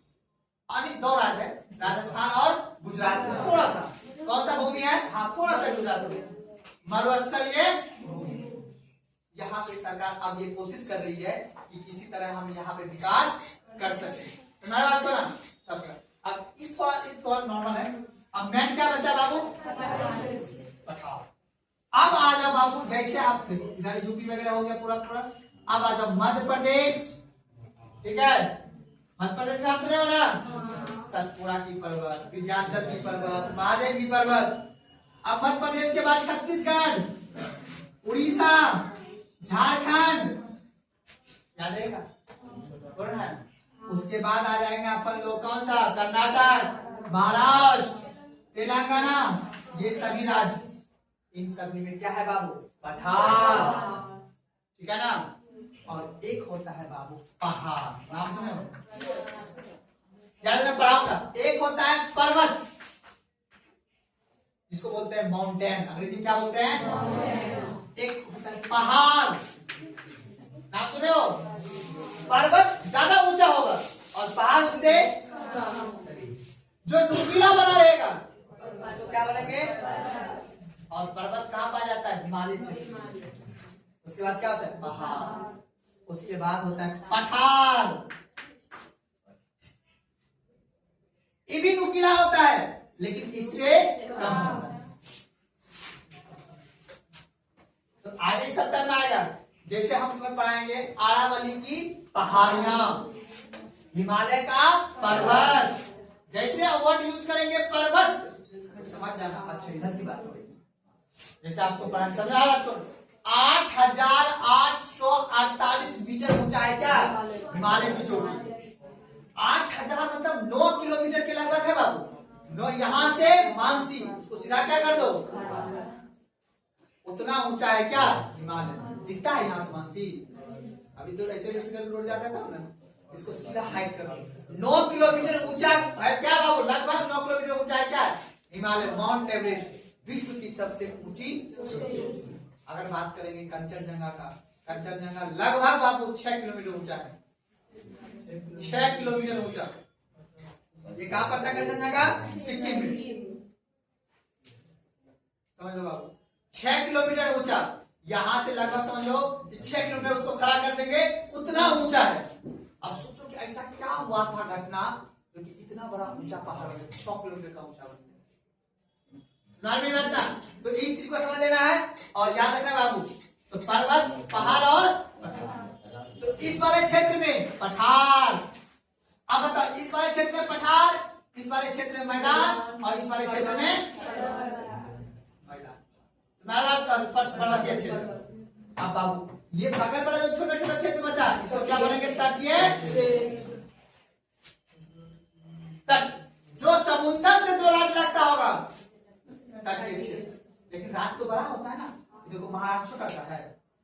[SPEAKER 1] यानी दो राज्य है, राजस्थान और गुजरात में थोड़ा सा, कौन सा भूमि है? हाँ थोड़ा सा गुजरात में मरुस्थलीय भूमि। यहाँ पे सरकार अब ये कोशिश कर रही है कि किसी तरह हम यहाँ पे विकास कर सके। तुम्हारी बात को ना सबका। अब ये थोड़ा नॉर्मल है। अब मेन क्या बचा बाबू? पठार। अब आ जाओ बाबू, जैसे आप इधर यूपी वगैरह हो गया पूरा पूरा, अब आ जाओ मध्य प्रदेश, ठीक है, मध्य प्रदेश में आप सुने हो ना, सतपुड़ा की पर्वत, विंध्याचल की पर्वत, महादेव की पर्वत। अब मध्य प्रदेश के बाद छत्तीसगढ़, उड़ीसा, झारखंड, याद रहेगा? उसके बाद आ जाएंगे अपन लोग कौन सा? कर्नाटक, महाराष्ट्र, तेलंगाना, ये सभी राज्य। इन सभी में क्या है बाबू? पठार, ठीक है ना? और एक होता है बाबू पहाड़, नाम सुने हो? याद में पढ़ाऊंगा। एक होता है पर्वत, जिसको बोलते हैं माउंटेन, अंग्रेजी में क्या बोलते हैं? एक होता है पहाड़, नाम सुने हो? पर्वत ज्यादा ऊंचा होगा और पहाड़ उससे जो नुकीला बना रहेगा तो क्या बोलेंगे? और पर्वत कहाँ पाया जाता है? हिमालय क्षेत्र। उसके बाद क्या होता है? पहाड़। उसके बाद होता है पठार, ये भी नुकीला होता है लेकिन इससे कम होता है। तो आगे सब टर्म आएगा, जैसे हम तुम्हें पढ़ाएंगे अरावली की पहाड़ियां, हिमालय का पर्वत, जैसे वर्ड यूज करेंगे पर्वत, समझ जाना। अच्छा इधर की बात हो रही, जैसे आपको पढ़ाना समझ आ रहा तो 8,848 मीटर ऊंचा है क्या हिमालय की चोटी? 8,000 मतलब 9 किलोमीटर के लगभग है बाबू। 9 यहाँ से मानसी, उसको सीधा क्या कर दो, उतना ऊंचा है क्या हिमालय? दिखता है यहाँ से मानसी? अभी तो ऐसे जैसे रोड जाता था ना, इसको सीधा हाइट करो। 9 किलोमीटर ऊंचा है क्या बाबू? लगभग 9 किलोमीटर ऊंचा है क्या हिमालय? माउंट एवरेस्ट विश्व की सबसे ऊंची। अगर बात करेंगे कंचनजंगा का, कंचनजंगा लगभग बाबू 6 किलोमीटर ऊंचा है, 6 किलोमीटर ऊंचा। ये कहां पर था कंचनजंगा? सिक्किम में। समझ लो बाबू 6 किलोमीटर ऊंचा, यहां से लगभग समझ लो 6 किलोमीटर उसको खड़ा कर देंगे, उतना ऊंचा है। अब सोचो कि ऐसा क्या हुआ था घटना क्योंकि इतना बड़ा ऊंचा पहाड़ 6 किलोमीटर का ऊंचा बन गया। लगता तो इस चीज को समझ लेना है और याद रखना बाबू। तो पर्वत, पहाड़ और पठार। तो इस वाले क्षेत्र में पठार, अब बताओ इस वाले क्षेत्र में पठार इस वाले क्षेत्र में मैदान और इस वाले क्षेत्र में मैदान। पर्वतीय क्षेत्र। अब बाबू ये बगल वाला जो छोटा छोटा क्षेत्र बचा इसको क्या बोलेंगे? तटीय तट। जो समुद्र से जो राज्य लगता होगा तटीय क्षेत्र। लेकिन राज्य तो बड़ा होता है ना। देखो महाराष्ट्र छोटा सा है,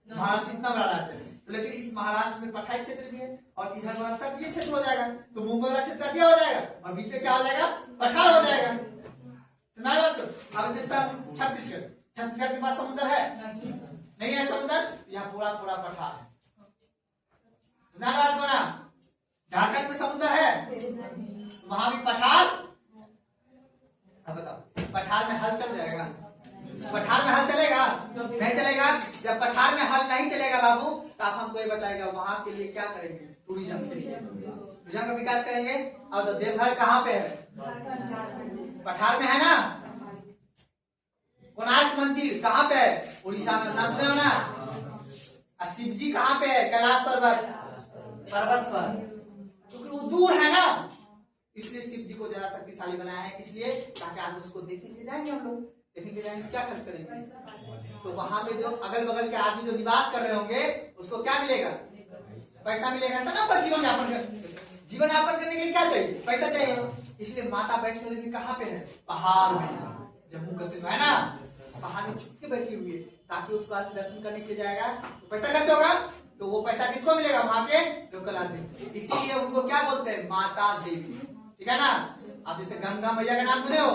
[SPEAKER 1] महाराष्ट्र इतना बड़ा राज्य है, लेकिन इस महाराष्ट्र में पठारी क्षेत्र भी है और इधर वाला तटीय क्षेत्र हो जाएगा। तो मुंबई वाला क्षेत्र तटीय हो जाएगा और बीच में क्या हो जाएगा? पठार हो जाएगा। सुना बात को? अब छत्तीसगढ़, छत्तीसगढ़ के पास समुद्र है? नहीं है समुद्र, यहाँ पूरा पूरा पठार है। सुना बात को ना? झारखंड में समुद्र है, वहां भी पठार। अब बताओ पठार में हल चल जाएगा? पठार में हल चलेगा? नहीं चलेगा। जब पठार में हल नहीं चलेगा बाबू तो आप हमको ये बताएगा वहां के लिए क्या करेंगे? टूरिज्म के लिए, टूरिज्म का विकास करेंगे। और तो देवघर कहाँ पे है? पठार में है ना। कोणार्क मंदिर कहाँ पे है? उड़ीसा में, नाम सुने हो ना। और शिव जी कहाँ पे है? कैलाश पर्वत पर, क्योंकि वो दूर है ना, इसलिए शिव जी को ज्यादा शक्तिशाली बनाया है। इसलिए ताकि आप उसको देखने के जाएंगे, हम लोग देखने के जाएंगे, क्या खर्च करेंगे? तो वहां पे जो अगल बगल के आदमी जो निवास कर रहे होंगे उसको क्या मिलेगा? पैसा मिलेगा ना। पर जीवन यापन करने के लिए क्या चाहिए? पैसा चाहिए। इसलिए माता वैष्णो देवी कहाँ पे है? पहाड़ में, जम्मू कश्मीर में है ना। पहाड़ में छुप के बैठी हुई है, ताकि उसको आदमी दर्शन करने के लिए जाएगा तो पैसा खर्च होगा। तो वो पैसा किसको मिलेगा? वहां के लोकल आदमी। इसीलिए उनको क्या बोलते हैं? माता देवी, ठीक है ना। आप जैसे गंगा मैया का नाम सुने हो?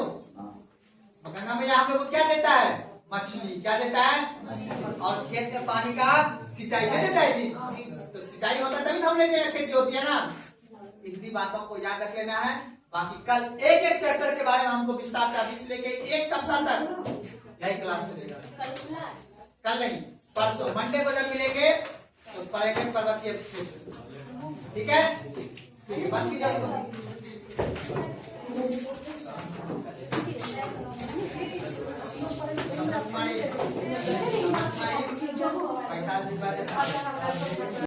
[SPEAKER 1] गंगा मैया हम लोग को क्या देता है? मछली। क्या देता है? और खेत के पानी का सिंचाई में देता है जी। तो सिंचाई होता है तभी तो हम लेते हैं, खेती होती है ना। इतनी बातों को याद रख लेना है। बाकी कल एक एक चैप्टर के बारे में हमको विस्तार से अभी से लेके एक सप्ताह तक यही क्लास चलेगा। कल नहीं, परसों मंडे को जब मिलेंगे तो पढ़ेंगे पर्वतीय क्षेत्र, ठीक है। बात की जाए पैसा